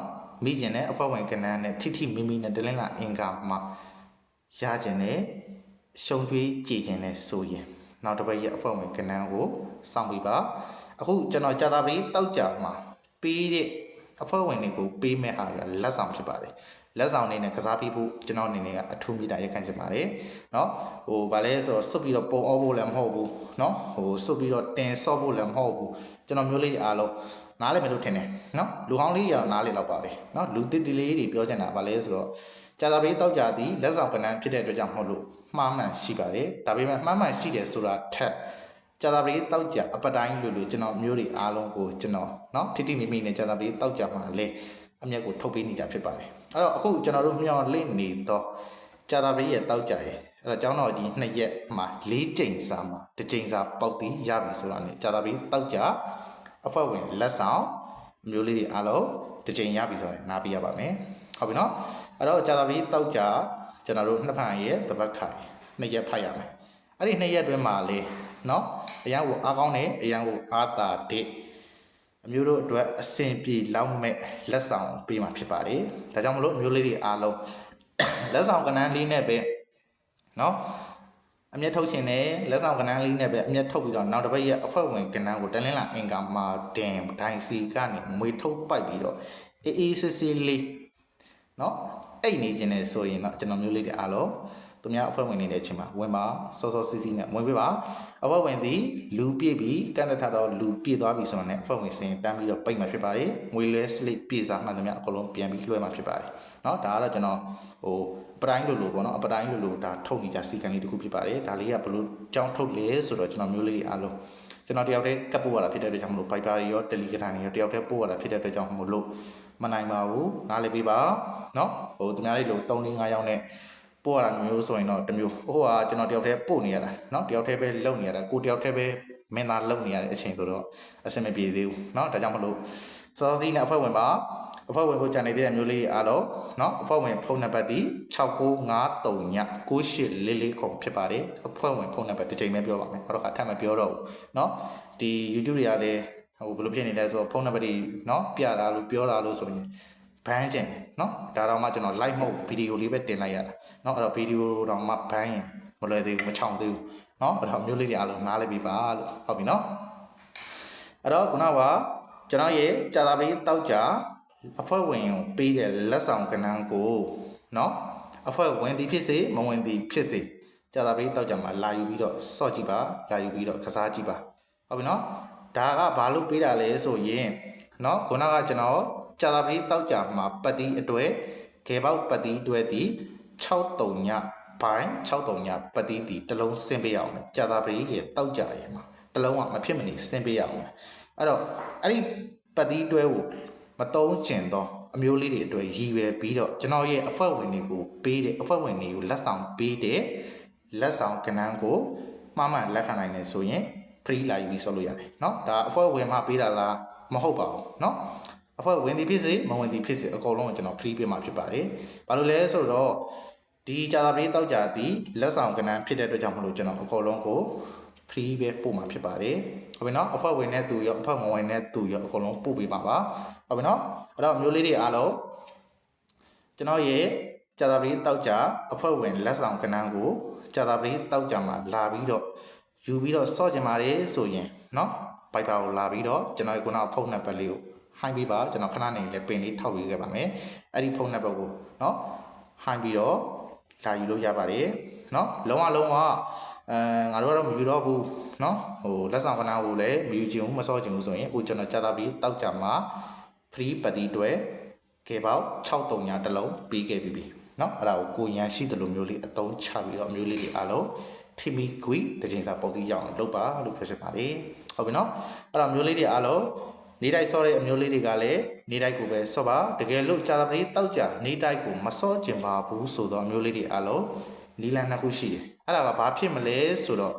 မိကျင်တဲ့အဖွဲ့ဝင်ကဏ္ဍနဲ့ထိမိမိနဲ့တနင်္လာအင်္ဂါမှာရကျင်တဲ့ရှုံသွေးကြည်ကျင်တဲ့ဆိုရင်နောက်တစ်ပတ်ရဲ့အဖွဲ့ဝင်ကဏ္ဍကိုစောင့်ပြီးပါအခုကျွန်တော်ကြာတာပတိတောက်ကြမှာပေးတဲ့အဖွဲ့ဝင်တွေကိုပေးမဲ့အားကလက်ဆောင်ဖြစ်ပါတယ်လက်ဆောင်အနေနဲ့ကစားပေးဖို့ကျွန်တော်အနေနဲ့ကအထူးမိတာရက်ခံချင်ပါတယ်เนาะဗာလဲဆိုတော့စွတ်ပြီးတော့ပုံအောင်ဖို့လည်းမဟုတ်ဘူးเนาะစွတ်ပြီးတော့တင်ဆော့ဖို့လည်းမဟုတ်ဘူးကျွန်တော်မျိုးလေးအားလုံးနားလည်းမလို့ထင်တယ်เนาะလူဟောင်းလေးရနားလေးတော့ပါပဲเนาะလူတစ်တီလေးတွေပြောချင်တာဗာလဲဆိုတော့ကြာတာပတိတောက်ကြသည်လက်ဆောင်ကဏ္ဍဖြစ်တဲ့အတွက်ကြောင့်မဟုတ်လို့မှားမှန်ရှိပါတယ်ဒါပေမဲ့မှားမှန်ရှိတယ်ဆိုတာထက်ကြာတာပတိတောက်ကြအပတိုင်းလို့ကျွန်တော်မျိုးတွေအားလုံးကိုကျွန်တော်เนาะထိမိမိနဲ့ကြာတာပတိတောက်ကြမှာလဲအမျက်ကိုထုတ်ပေးနေကြဖြစ်ပါတယ်အဲ့တော့အခုကျွန်တော်တို့မျှော်လင့်နေတော့ကြာတာပတိရဲ့တောက်ကြရဲ့အဲ့တော့ကျောင်းတော်ကြီး2ရက်မှာ4ကြိမ်စာမှာ1ကြိမ်စာပေါက်ပြီးရပြီဆိုတာ ਨੇ ကြာတာပတိတောက်ကြအဖွဲ့ဝင်လက်ဆောင်မျိုးလေးတွေအားလုံး1ကြိမ်ရပြီဆိုရင်နားပြရပါမယ်ဟုတ်ပြီနော်အဲ့တော့ကြာတာပတိတောက်ကြကျွန်တော်တို့နှစ်ဖန်ရဲ့တပတ်ခိုင်2ရက်ဖတ်ရမယ်အဲ့ဒီ2ရက်တွင်းမှာလေနော်အရန်ကိုအားကောင်းတယ်အရန်ကိုအားသာတဲ့အမျိုးတို့အတွက်အဆင်ပြေလောက်မဲ့လက်ဆောင်ပေးမှာဖြစ်ပါတယ်ဒါကြောင့်မလို့အမျိုးလေးတွေအားလုံးလက်ဆောင်ကဏ္ဍလေးနဲ့ပဲเนาะအမျက်ထုတ်ခြင်းနဲ့လက်ဆောင်ကဏ္ဍလေးနဲ့ပဲအမျက်ထုတ်ပြီးတော့နောက်တစ်ပတ်ရဲ့အဖွဲ့ဝင်ကဏ္ဍကိုတလင်းလာအင်ကာမှာတင်ဒိုင်စီကနေမွေထုတ်ပိုက်ပြီးတော့အေးစစ်စစ်လေးเนาะအိတ်နေခြင်းနဲ့ဆိုရင်တော့ကျွန်တော်မျိုးလေးတွေအားလုံးသူများအဖွဲ့ဝင်နေတဲ့အချိန်မှာဝင်ပါစောစောစီစီနဲ့ဝင်ပေးပါအဖွဲ့ဝင်သည်လူပြည့်ပြီးကန့်သက်တော့လူပြည့်သွားပြီဆိုတော့အဖွဲ့ဝင်စင်တန်းပြီးတော့ပိတ်မှာဖြစ်ပါတယ်ငွေလဲစလိပ်ပြည့်စားမှန်သမျှအကုန်လုံးပြန်ပြီးလွှဲမှာဖြစ်ပါတယ်เนาะဒါကတော့ကျွန်တော်ပတိုင်းလိုပေါ့နော်အပတိုင်းလိုဒါထုတ်နေကြစီကံလေးတစ်ခုဖြစ်ပါတယ်ဒါလေးကဘလို့ကြောင်းထုတ်လဲဆိုတော့ကျွန်တော်မျိုးလေးအားလုံး ကျွန်တော်တယောက်တည်းကပ်ပို့ရတာဖြစ်တဲ့အတွက်ကြောင့်မလို့ Viber တွေရော Telegram တွေရောတယောက်တည်းပို့ရတာဖြစ်တဲ့အတွက်ကြောင့်မလို့မနိုင်ပါဘူးနားလည်ပေးပါเนาะဟိုသူများလေးလို့3 4 5ယောက်နဲ့ပို့ရတာမျိုးဆိုရင်တော့တမျိုးဟိုကကျွန်တော်တယောက်တည်းပို့နေရတာเนาะတယောက်တည်းပဲလုပ်နေရတာကိုတယောက်တည်းပဲမင်းသားလုပ်နေရတဲ့အချိန်ဆိုတော့အဆင်မပြေသေးဘူးเนาะဒါကြောင့်မလို့စောစီးနဲ့အဖွဲ့ဝင်ပါအဖွဲ့ဝင်ကိုကြံနေတဲ့မျိုးလေးအားလုံးเนาะအဖွဲ့ဝင်ဖုန်းနံပါတ်ဒီ6953ည9844ခုဖြစ်ပါတယ်အဖွဲ့ဝင်ဖုန်းနံပါတ်တစ်ချိန်ပဲပြောပါမယ်နောက်တစ်ခါထပ်မပြောတော့ဘူးเนาะဒီ YouTube တွေကလည်းဟိုဘယ်လိုဖြစ်နေလဲဆိုတော့ဖုန်းနံပါတ်တွေเนาะပြတာလို့ပြောတာလို့ဆိုရင်ဘန်းကျင်เนาะဒါတော့မှကျွန်တော် live မဟုတ်ဗီဒီယိုလေးပဲတင်လိုက်ရတာเนาะအဲ့တော့ဗီဒီယိုတော့မှဘန်းရင်မလွယ်သေးဘူးမချောင်သေးဘူးเนาะအဲ့တော့မျိုးလေးတွေအားလုံးနားလည်ပြီပါလို့ဟုတ်ပြီเนาะအဲ့တော့ခုနကကျွန်တော်ရဲ့ကြာသာပတိတောက်ကြအဖွဲ့ဝင်ကိုပေးတဲ့လက်ဆောင်ကဏ္ဍကိုเนาะအဖွဲ့ဝင်သည်ဖြစ်စေမဝင်သည်ဖြစ်စေကြာသာပတိတောက်ကြမှာလာယူပြီးတော့စော့ကြည့်ပါလာယူပြီးတော့ကစားကြည့်ပါဟုတ်ပြီเนาะဒါကဘာလို့ပေးတာလဲဆိုရင်เนาะခုနကကျွန်တော်ကြာသာပတိတောက်ကြမှာပတ်တီအတွက်ခေပေါက်ပတ်တီအတွက်ဒီ63ညပိုင်း63ညပတ်တီဒီတစ်လုံးဆင်းပေးရအောင်ကြာသာပတိရဲ့တောက်ကြရဲ့မှာတစ်လုံးကမဖြစ်မနေဆင်းပေးရအောင်အဲ့တော့အဲ့ဒီပတ်တီတွဲကိုမတုံးကျင်တော့အမျိုးလေးတွေအတွက်ရည်ရွယ်ပြီးတော့ကျွန်တော်ရဲ့အဖွဲ့ဝင်တွေကိုပေးတဲ့အဖွဲ့ဝင်တွေကိုလက်ဆောင်ပေးတဲ့လက်ဆောင်ကဏ္ဍကိုမှားမှန်လက်ခံနိုင်တယ်ဆိုရင် free လာယူပြီးဆော့လို့ရတယ်เนาะဒါအဖွဲ့ဝင်မှပေးတာလားမဟုတ်ပါဘူးเนาะအဖွဲ့ဝင်သည်ဖြစ်စေမဝင်သည်ဖြစ်စေအကုန်လုံးကိုကျွန်တော် free ပေးမှာဖြစ်ပါတယ်ဘာလို့လဲဆိုတော့ဒီကြာသာပတိတောက်ကြသည်လက်ဆောင်ကဏ္ဍဖြစ်တဲ့အတွက်ကြောင့်မလို့ကျွန်တော်အကုန်လုံးကို free ပဲပို့မှာဖြစ်ပါတယ်ဟုတ်ပြီเนาะအဖွဲ့ဝင်နဲ့သူရောအဖွဲ့မဝင်နဲ့သူရောအကုန်လုံးပို့ပေးပါပါဟုတ်ပြီเนาะအဲ့တော့မျိုးလေးတွေအားလုံးကျွန်တော်ရဲ့ကြာသာပတိတောက်ကြအဖွဲ့ဝင်လက်ဆောင်ကဏ္ဍကိုကြာသာပတိတောက်ကြမှာလာပြီးတော့ယူပြီးတော့စော့ကြပါတယ်ဆိုရင်เนาะ Viber ကိုလာပြီးတော့ကျွန်တော်ရဲ့ခုနဖုန်းနံပါတ်လေးကိုဟိုင်းပြီးပါကျွန်တော်ခဏနေလည်းပင်လေးထောက်ပြီးခဲ့ပါမယ်အဲ့ဒီဖုန်းနံပါတ်ကိုเนาะဟိုင်းပြီးတော့လာယူလို့ရပါတယ်เนาะလုံးဝငါတို့ကတော့မယူတော့ဘူးเนาะဟိုလက်ဆောင်ကဏ္ဍကိုလည်းမယူချင်ဘူးမစော့ချင်ဘူးဆိုရင်အခုကျွန်တော်ကြာသာပတိတောက်ကြမှာ free ပတ်တီတွေကေပေါက်63ညတစ်လုံးပြီးခဲ့ပြီเนาะအဲ့ဒါကိုကိုရန်ရှိတယ်လို့မျိုးလေးအတုံးချပြီးတော့မျိုးလေးတွေအားလုံးထိမိခွေတချိန်စာပုံတီးရအောင်လုပ်ပါလို့ပြောချင်ပါတယ်ဟုတ်ပြီเนาะအဲ့တော့မျိုးလေးတွေအားလုံးနေတိုက်စောတဲ့အမျိုးလေးတွေကလည်းနေတိုက်ကိုပဲစော့ပါတကယ်လို့ကြာသာပတိတောက်ကြနေတိုက်ကိုမစော့ကျင်ပါဘူးဆိုတော့မျိုးလေးတွေအားလုံးနီလန်နှစ်ခုရှိတယ်အဲ့ဒါကဘာဖြစ်မလဲဆိုတော့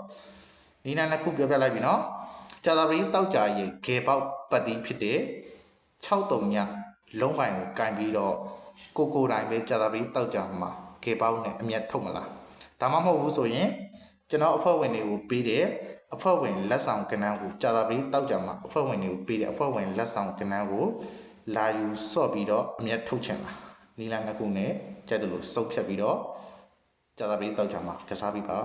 နီလန်နှစ်ခုပြောပြလိုက်ပြီเนาะကြာသာပတိတောက်ကြရဲ့ဂေပေါက်ပတ်တီးဖြစ်တဲ့63ညလုံးပိုင်ကိုကင်ပြီးတော့ကိုတိုင်းပဲကြာသာပတိတောက်ကြမှာကေပေါင်းနဲ့အမျက်ထုတ်မလားဒါမှမဟုတ်ဘူးဆိုရင်ကျွန်တော်အဖွဲ့ဝင်တွေကိုပေးတဲ့အဖွဲ့ဝင်လက်ဆောင်ကဏ္ဍကိုကြာသာပတိတောက်ကြမှာအဖွဲ့ဝင်တွေကိုပေးတဲ့အဖွဲ့ဝင်လက်ဆောင်ကဏ္ဍကိုလာယူစော့ပြီးတော့အမျက်ထုတ်ချင်လားနီလာနှစ်ခုနဲ့ကျက်တယ်လို့စုပ်ဖြတ်ပြီးတော့ကြာသာပတိတောက်ကြမှာကစားပြီးပါ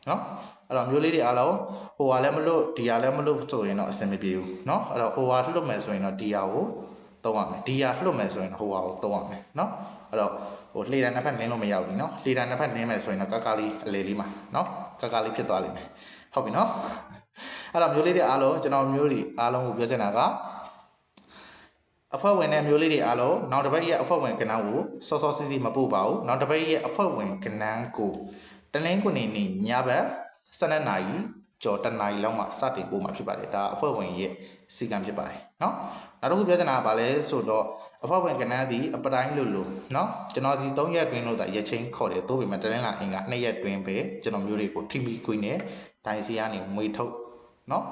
နော်အဲ့တော့မျိုးလေးတွေအားလုံးဟိုဟာလည်းမလို့ဒီဟာလည်းမလို့ဆိုရင်တော့အဆင်မပြေဘူးနော်အဲ့တော့ဟိုဟာလွတ်မယ်ဆိုရင်တော့ဒီဟာကိုသုံးရမယ်ဒီဟာလွတ်မယ်ဆိုရင်ဟိုဟာကိုသုံးရမယ်နော်အဲ့တော့ဟိုလှေတန်းနှစ်ဖက်နင်းလို့မရဘူးနော်လှေတန်းနှစ်ဖက်နင်းမယ်ဆိုရင်တော့ကလေးအလေလေးမှာနော်ကလေးဖြစ်သွားလိမ့်မယ်ဟုတ်ပြီနော်အဲ့တော့မျိုးလေးတွေအားလုံးကျွန်တော်မျိုးတွေအားလုံးကိုပြောချင်တာကအဖွဲ့ဝင်တဲ့မျိုးလေးတွေအားလုံးနောက်တစ်ပတ်ရဲ့အဖွဲ့ဝင်ကဏ္ဍကိုစောစောစီးစီးမပို့ပါဘူးနောက်တစ်ပတ်ရဲ့အဖွဲ့ဝင်ကဏ္ဍကိုတနင်္ဂနွေနေ့ညဘက်12နာရီကျော်1နာရီလောက်မှစတင်ပို့မှာဖြစ်ပါတယ်ဒါအဖွဲ့ဝင်ရဲ့စီကံဖြစ်ပါတယ်เนาะနောက်တစ်ခုပြောချင်တာကဘာလဲဆိုတော့အဖွဲ့ဝင်ကဏ္ဍသည်အပတိုင်းလို့เนาะကျွန်တော်ဒီ3ရက်တွင်းလို့ဒါရက်ချင်းခေါ်တယ်တိုးပေမဲ့တနင်္လာအင်္ဂါ2ရက်တွင်းပဲကျွန်တော်မျိုးတွေကိုထိမိခွေးနဲ့ဒိုင်စီကနေမွေထုတ်เนาะ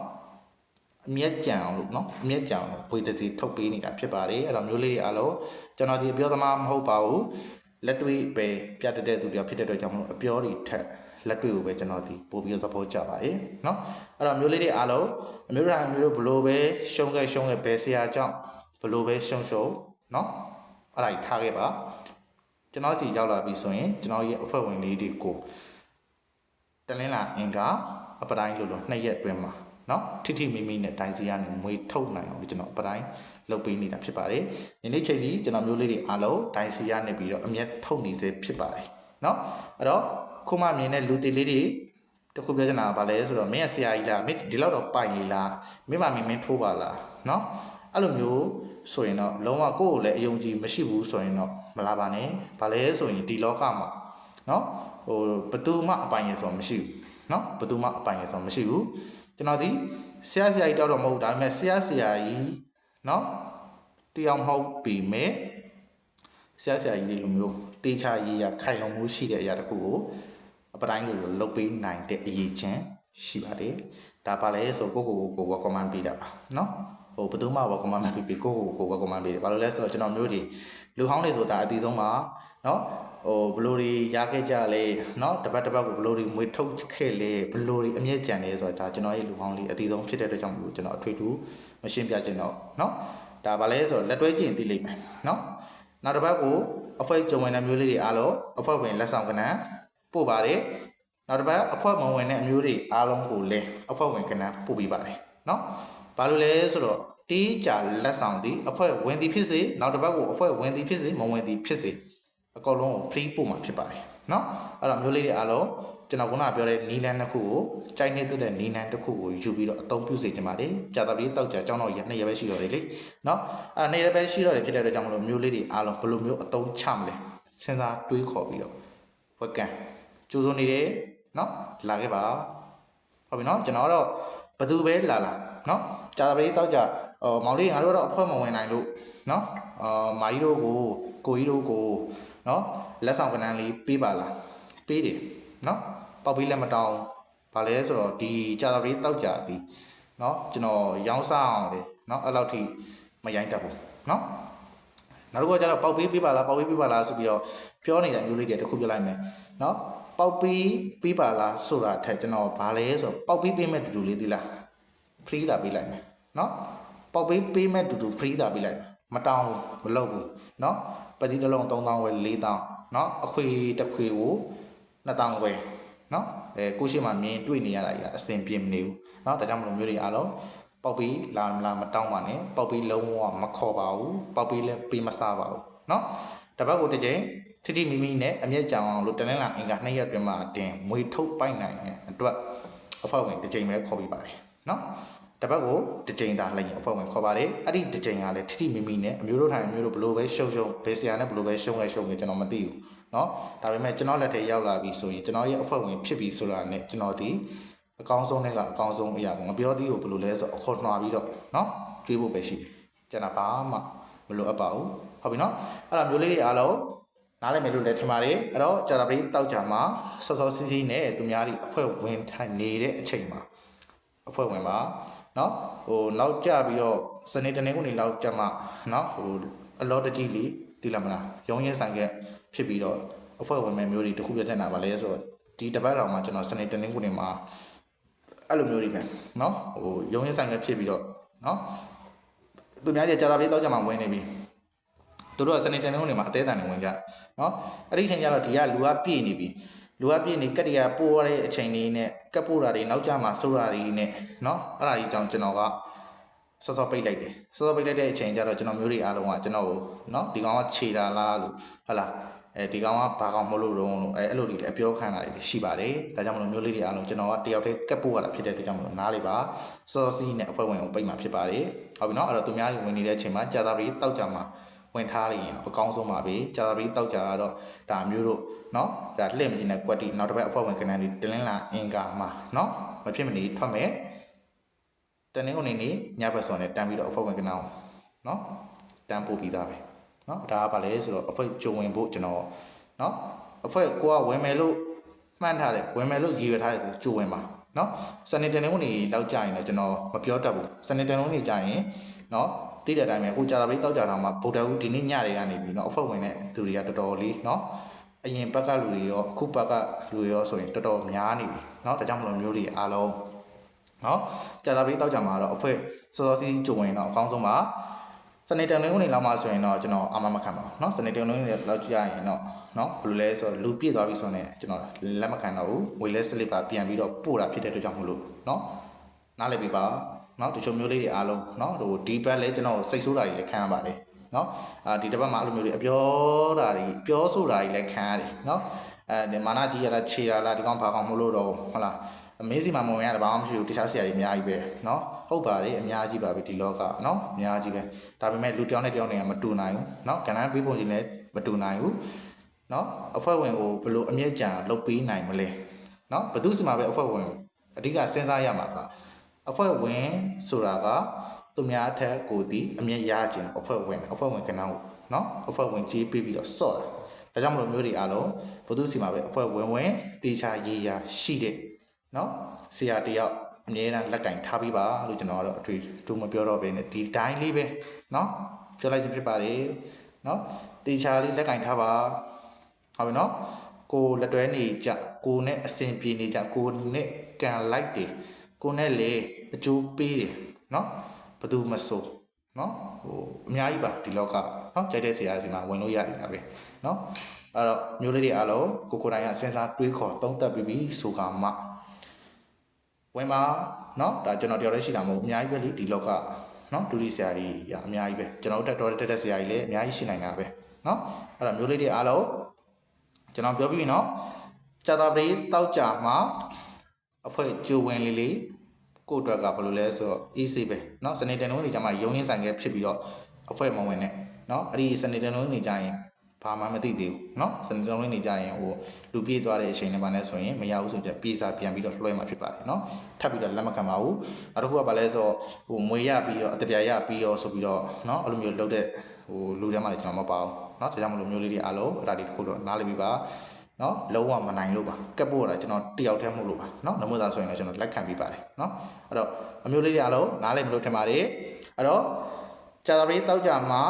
အမျက်ကြံအောင်လို့เนาะအမျက်ကြံအောင်ပွေတစီထုတ်ပေးနေတာဖြစ်ပါတယ်အဲ့တော့မျိုးလေးတွေအားလုံးကျွန်တော်ဒီအပြောသမားမဟုတ်ပါဘူးလက်တွေ့ပဲပြတတ်တဲ့သူတွေဖြစ်တဲ့အတွက်ကြောင့်မလို့အပြောတွေထက်လက်တွေ့ကိုပဲကျွန်တော်ဒီပို့ပြီးသဘောကျပါတယ်เนาะအဲ့တော့မျိုးလေးတွေအားလုံးအမျိုးတိုင်းမျိုးတို့ဘလို့ပဲရှုံးခဲ့ဘယ်ဆရာကြောင့်ဘလို့ပဲရှုံးเนาะအဲ့ဒါကြီးထားခဲ့ပါကျွန်တော်စီရောက်လာပြီဆိုရင်ကျွန်တော်ရဲ့အဖွဲ့ဝင်လေးတွေကိုတလင်းလာအင်္ဂါအပတိုင်းလို့2ရက်အတွင်းမှာเนาะထိမိမိနဲ့ဒိုင်စီကနေမွေထုတ်နိုင်အောင်ကျွန်တော်အပတိုင်းလုပ်ပေးနေတာဖြစ်ပါတယ်ဒီနေ့ချိန်ကြီးကျွန်တော်မျိုးလေးတွေအားလုံးဒိုင်စီကနေပြီးတော့အမျက်ထုတ်နေစေဖြစ်ပါတယ်เนาะအဲ့တော့ခုမှမြင်တဲ့လူတီလေးတွေတခုပြောချင်တာကဘာလဲဆိုတော့မင်းရဲ့ဆရာကြီးလားမင်းဒီလောက်တော့ပိုင်နေလားမင်းမင်းထိုးပါလားเนาะအဲ့လိုမျိုးဆိုရင်တော့လုံးဝကိုယ့်ကိုလည်းအယုံကြည်မရှိဘူးဆိုရင်တော့မလာပါနဲ့ဘာလဲဆိုရင်ဒီလောကမှာเนาะဟိုဘသူမှအပိုင်ရဆိုမရှိဘူးเนาะဘသူမှအပိုင်ရဆိုမရှိဘူးကျွန်တော်ဒီ ဆရာကြီးတောက်တော့မဟုတ်ဒါပေမဲ့ဆရာကြီးနော်တရားမဟုတ်ပြီမဲ့ဆရာကြီးတွေလိုမျိုးတေချာရေးရခိုင်လုံမှုရှိတဲ့အရာတစ်ခုကိုအပတိုင်းလိုလုတ်ပေးနိုင်တဲ့အရေးချင်းရှိပါတယ်ဒါပါလဲဆိုကို recommend ပေးတာပါနော်ဟိုဘယ်သူမှ recommend မပေးကို recommend ပေးတယ်ဘာလို့လဲဆိုတော့ကျွန်တော်မျိုးတွေလူဟောင်းတွေဆိုတာအတီးဆုံးမှာနော်ဟိုဘလိုတွေရခဲ့ကြလဲเนาะတပတ်ကိုဘလိုတွေမွေထုတ်ခဲ့လဲဘလိုတွေအမြင့်ကြံနေဆိုတော့ဒါကျွန်တော်ရဲ့လူဟောင်းလေးအတီးဆုံးဖြစ်တဲ့အတွက်ကြောင့်မလို့ကျွန်တော်အထွေထူးမရှင်းပြချင်တော့เนาะဒါပါလဲဆိုတော့လက်တွဲကြည့်ရင်သိလိမ့်မယ်เนาะနောက်တစ်ပတ်ကိုအဖွဲ့ကြုံဝင်တဲ့မျိုးလေးတွေအားလုံးအဖွဲ့ဝင်လက်ဆောင်ကဏ္ဍပို့ပါတယ်နောက်တစ်ပတ်အဖွဲ့မဝင်တဲ့အမျိုးတွေအားလုံးကိုလည်းအဖွဲ့ဝင်ကဏ္ဍပို့ပေးပါတယ်เนาะဘာလို့လဲဆိုတော့တီးကြလက်ဆောင်သည်အဖွဲ့ဝင်သည်ဖြစ်စေနောက်တစ်ပတ်ကိုအဖွဲ့ဝင်သည်ဖြစ်စေမဝင်သည်ဖြစ်စေအကောလုံးကို free ပို့မှာဖြစ်ပါတယ်เนาะအဲ့တော့မျိုးလေးတွေအားလုံးကျွန်တော်ခုနပြောတဲ့နီလန်တစ်ခုကိုကြိုက်နေတဲ့နီလန်တစ်ခုကိုယူပြီးတော့အသုံးပြုစေချင်ပါတယ်ကြာတပီးတောက်ကြအကြောင်းတော့2ရက်ပဲရှိတော့တယ်လေเนาะအဲ့2ရက်ပဲရှိတော့တယ်ဖြစ်တဲ့အတွက်ကြောင့်မလို့မျိုးလေးတွေအားလုံးဘယ်လိုမျိုးအသုံးချမလဲစဉ်းစားတွေးခေါ်ပြီးတော့ဝက်ကန်ကြိုးစုံနေတယ်เนาะလာခဲ့ပါဟုတ်ပြီเนาะကျွန်တော်ကတော့ဘယ်သူပဲလာเนาะကြာတပီးတောက်ကြမောင်လေးငါတို့တော့အဖွဲမဝင်နိုင်လို့เนาะမာကြီးတို့ကိုကြီးတို့ကိုเนาะလက်ဆောင်ကဏ္ဍလေးပေးပါလားပေးတယ်เนาะပေါက်ပြီးလက်မတောင်းဗာလဲဆိုတော့ဒီကြာသပတေးတောက်ကြသည်เนาะကျွန်တော်ရောင်းစားအောင်လေเนาะအဲ့လောက်ထိမရိုင်းတတ်ဘူးเนาะနောက်တစ်ခုကကျတော့ပေါက်ပြီးပေးပါလားဆိုပြီးတော့ပြောနေတဲ့မျိုးလေးတွေတစ်ခုပြောလိုက်မယ်เนาะပေါက်ပြီးပေးပါလားဆိုတာထက်ကျွန်တော်ဗာလဲဆိုတော့ပေါက်ပြီးပေးမဲ့တူလေးသီလား free တာပေးလိုက်မယ်เนาะပေါက်ပြီးပေးမဲ့တူ free တာပေးလိုက်မတောင်းဘူးမလုပ်ဘူးเนาะပတိတစ်လုံး3000ဝယ်4000เนาะအခွေတစ်ခွေကို2000ဝယ်เนาะကိုရှိမှမြင်တွေ့နေရတာကြီးအဆင်ပြေမနေဘူးเนาะဒါကြောင့်မလို့မျိုးတွေအားလုံးပေါက်ပြီးလာမတောင်းပါနဲ့ပေါက်ပြီးလုံးဝမခေါ်ပါဘူးပေါက်ပြီးလည်းပေးမစားပါဘူးเนาะတပတ်ကိုတစ်ချိန်ထိမိမိနဲ့အမျက်ကြောင်အောင်လို့တနင်္လာအင်္ဂါ2ရက်တွင်မှအတင်မွေထုတ်ပိုက်နိုင်တဲ့အတွက်အဖွဲ့ဝင်တစ်ချိန်ပဲခေါ်ပြီးပါတယ်เนาะတပတ်ကိုတစ်ချိန်သာလိုက်ရင်အဖွဲ့ဝင်ခေါ်ပါတယ်အဲ့ဒီတစ်ချိန်ကလည်းထိမိမိနဲ့အမျိုးတို့ထိုင်အမျိုးတို့ဘလို့ပဲရှုံဘယ်ဆရာနဲ့ဘလို့ပဲရှုံကျွန်တော်မသိဘူးเนาะဒါပေမဲ့ကျွန်တော်လက်ထဲရောက်လာပြီဆိုရင်ကျွန်တော်ရဲ့အဖွဲ့ဝင်ဖြစ်ပြီဆိုတာနဲ့ကျွန်တော်ဒီအကောင်းဆုံးနဲ့ကအကောင်းဆုံးအရာကိုငပြောသေးကိုဘယ်လိုလဲဆိုအခေါ်နှွာပြီးတော့เนาะကျွေးဖို့ပဲရှိတယ်ကျွန်တော်ဘာမှမလိုအပ်ပါဘူးဟုတ်ပြီเนาะအဲ့ဒါမျိုးလေးတွေအားလုံးနားလည်မယ်လို့လည်းထင်ပါတယ်အဲ့တော့ကြာသပတေးတောက်ကြမှာစောစီးစီးနဲ့သူများတွေအဖွဲ့ဝင်ထိုင်နေတဲ့အချိန်မှာအဖွဲ့ဝင်ပါเนาะဟိုနောက်ကြပြီးတော့စနေတနေ့ကနေလောက်ကြမှာเนาะဟိုအလောတကြီးလေးဒီလားမလားရုံးရင်းဆိုင်ကဖြစ်ပြီးတော့အဖွဲ့ဝင်မဲ့မျိုးတွေတခုပြတ်နေတာပါလဲဆိုတော့ဒီတပတ်တော်မှာကျွန်တော်စနေတနေ့ကနေမှာအဲ့လိုမျိုးတွေပဲเนาะဟိုရုံးရင်းဆိုင်ကဖြစ်ပြီးတော့เนาะသူများကြီးကြာတာပြေးတောက်ကြမှာဝင်နေပြီသူတို့ကစနေတနေ့ကနေမှာအသေးအံနေဝင်ကြเนาะအဲ့ဒီအချိန်ကျတော့ဒီကလူကပြည့်နေပြီလူကပြည့်နေကတ္တရာပိုးရတဲ့အချိန်လေးနဲ့ကပ်ပိုးတာတွေနောက်ကျမှာစိုးတာတွေနဲ့เนาะအဲ့ဒါကြီးကြောင့်ကျွန်တော်ကစောပိတ်လိုက်တယ်စောပိတ်လိုက်တဲ့အချိန်ကျတော့ကျွန်တော်မျိုးတွေအားလုံးကကျွန်တော်ကိုเนาะဒီကောင်ကခြေတာလားလို့ဟုတ်လားဒီကောင်ကဘာကောင်မလို့တော့လို့အဲ့လိုတွေအပြောခံတာတွေရှိပါတယ်ဒါကြောင့်မလို့မျိုးလေးတွေအားလုံးကျွန်တော်ကတယောက်တည်းကပ်ပိုးရတာဖြစ်တဲ့အတွက်ကြောင့်မလို့နားလေးပါစောစီးနဲ့အဖွဲ့ဝင်ကိုပိတ်မှာဖြစ်ပါတယ်ဟုတ်ပြီเนาะအဲ့တော့သူများတွေဝင်နေတဲ့အချိန်မှာကြာတာပြီးတောက်ကြမှာဝင်ထားရရင်အကောင်းဆုံးပါပဲကြာတာပြီးတောက်ကြတော့ဒါမျိုးတို့เนาะဒါလှည့်မကြည့်တဲ့ကွက်တီနောက်တစ်ပတ်အဖွဲ့ဝင်ကဏ္ဍတွေတင်းလင်းလာအင်္ဂါမှာเนาะမဖြစ်မနေထွက်မယ်တနေ့ကနေညဘက်စောနဲ့တန်းပြီးတော့အဖွဲ့ဝင်ကဏ္ဍအောင်เนาะတန်းပို့ပြီးသားပဲเนาะဒါကဘာလဲဆိုတော့အဖွဲ့ကြုံဝင်ဖို့ကျွန်တော်เนาะအဖွဲ့ကိုကဝင်မယ်လို့မှန်းထားတယ်ဝင်မယ်လို့ရည်ရွယ်ထားတယ်ဆိုကြိုဝင်ပါเนาะစနေတနေ့ကနေလောက်ကြရင်တော့ကျွန်တော်မပြောတတ်ဘူးစနေတနေ့ကနေကြရင်เนาะတိတဲ့အတိုင်းပဲအခုကြာတာပြီးတောက်ကြတော့မှဗုဒ္ဓဦးဒီနေ့ညတွေကနေပြီးเนาะအဖွဲ့ဝင်တဲ့သူတွေကတော်တော်လေးเนาะအရင်ဘက်ကလူတွေရောအခုဘက်ကလူတွေရောဆိုရင်တော်တော်များနေပြီเนาะဒါကြောင့်မလို့မျိုးတွေအားလုံးเนาะကြာတာပြီးတောက်ကြမှာတော့အဖွဲ့စောစောစီးကြုံဝင်တော့အကောင်းဆုံးပါစနေတန်လုံးနေလောက်မှဆိုရင်တော့ကျွန်တော်အာမမခံပါဘူးเนาะစနေတန်လုံးနေလောက်ကြရင်တော့เนาะဘယ်လိုလဲဆိုတော့လူပြည့်သွားပြီဆိုတော့ကျွန်တော်လက်မခံတော့ဘူးငွေလဲစလစ်ပါပြန်ပြီးတော့ပို့တာဖြစ်တဲ့အတွက်ကြောင့်မလို့เนาะနားလည်ပြီပါเนาะဒီချိုမျိုးလေးတွေအားလုံးเนาะဟိုဒီဘက်လဲကျွန်တော်စိတ်ဆိုးတာတွေလည်းခံရပါတယ်เนาะဒီတစ်ပတ်မှာအဲ့လိုမျိုးတွေအပြောတာတွေပြောဆိုတာတွေလည်းခံရတယ်เนาะဒီမာနကြီးရတာခြေရလားဒီကောင်ဘာကောင်မလို့တော့ဟုတ်လားမင်းစီမှာမဝင်ရတယ်ဘာမှမရှိဘူးတခြားဆရာကြီးအများကြီးပဲเนาะဟုတ်ပါတယ်အများကြီးပါပဲဒီလောကเนาะအများကြီးပဲဒါပေမဲ့လူတယောက်နဲ့တယောက်နဲ့မတူနိုင်ဘူးเนาะကဏ္ဍပေးပုံကြီးလည်းမတူနိုင်ဘူးเนาะအဖွဲ့ဝင်ကိုဘယ်လိုအမြင့်ကြံလုပ်ပေးနိုင်မလဲเนาะဘယ်သူစီမှာပဲအဖွဲ့ဝင်အဓိကစဉ်းစားရမှာပါ အဖွဲ့ဝင်ဆိုတာကသူများထက်ကိုဒီအမြင့်ရခြင်းအဖွဲ့ဝင်ကဏ္ဍကိုနော်အဖွဲ့ဝင်ကြီးပြီးတော့စော့တာဒါကြောင့်မလို့မျိုးတွေအားလုံးဘုသူစီမှာပဲအဖွဲ့ဝင်တေချာရေးရာရှိတဲ့နော်ဆရာတယောက်အမြဲတမ်းလက်ကင်ထားပြီးပါလို့ကျွန်တော်ကတော့အထွေတူမပြောတော့ဘဲနဲ့ဒီတိုင်းလေးပဲနော်ပြောလိုက်ခြင်းဖြစ်ပါတယ်နော်တေချာလေးလက်ကင်ထားပါဟုတ်ပြီနော်ကိုလက်တွဲနေကြကိုနဲ့အစဉ်ပြေနေကြကိုနဲ့ကန်လိုက်တယ်ကိုနဲ့လေအကျိုးပေးတယ်နော်ဘယ်သူမဆိုနော်ဟိုအများကြီးပါဒီလောကနော်ကြိုက်တဲ့ဆရာစီမှာဝင်လို့ရတယ်ပဲနော်အဲ့တော့မျိုးလေးတွေအားလုံးကိုတိုင်းကစဉ်းစားတွေးခေါ်သုံးသပ်ပြီးပြီဆိုကမှဝင်ပါနော်ဒါကျွန်တော်တယောက်လည်းရှိတာမဟုတ်အများကြီးပဲလေဒီလောကနော်ဒူရီဆရာကြီးအများကြီးပဲကျွန်တော်တက်တော်တက်ဆရာကြီးလည်းအများကြီးရှိနိုင်တာပဲနော်အဲ့တော့မျိုးလေးတွေအားလုံးကျွန်တော်ပြောပြီးပြီနော်ကြာတာပရိတောက်ကြမှာအဖွဲ့ကျိုးဝင်လေးကိုအတွက်ကဘယ်လိုလဲဆိုတော့ easy ပဲเนาะစနေတန်လုံးနေကြမှာရုံရင်းဆိုင်ခဲ့ဖြစ်ပြီးတော့အဖွဲ့မဝင်နဲ့เนาะအဲ့ဒီစနေတန်လုံးနေကြရင်ဘာမှမသိသေးဘူးเนาะစနေတန်လုံးနေကြရင်ဟိုလူပြေးသွားတဲ့အချိန်နဲ့ပါလဲဆိုရင်မရဘူးဆိုကြပြေးစားပြန်ပြီးတော့လွှဲမှာဖြစ်ပါတယ်เนาะထပ်ပြီးတော့လက်မခံပါဘူးနောက်တစ်ခုကဘာလဲဆိုတော့ဟိုမွေရပြီးတော့အတပြာရပြီးတော့ဆိုပြီးတော့เนาะအဲ့လိုမျိုးလုပ်တဲ့ဟိုလူထဲမှာလည်းကျွန်တော်မပါဘူးเนาะဒါကြောင့်မလို့မျိုးလေးတွေအားလုံးအဲ့ဒါဒီတစ်ခုတော့နားလည်ပြီးပါနော်လုံးဝမနိုင်လို့ပါကပ်ဖို့တော့ကျွန်တော်တယောက်တည်းမဟုတ်လို့ပါနော်နမိုးသားဆိုရင်လည်းကျွန်တော်လက်ခံပြီးပါတယ်နော်အဲ့တော့အမျိုးလေးတွေအားလုံးနားလည်မလို့ထင်ပါတယ်အဲ့တော့ကြာတာပရိတောက်ကြမှာ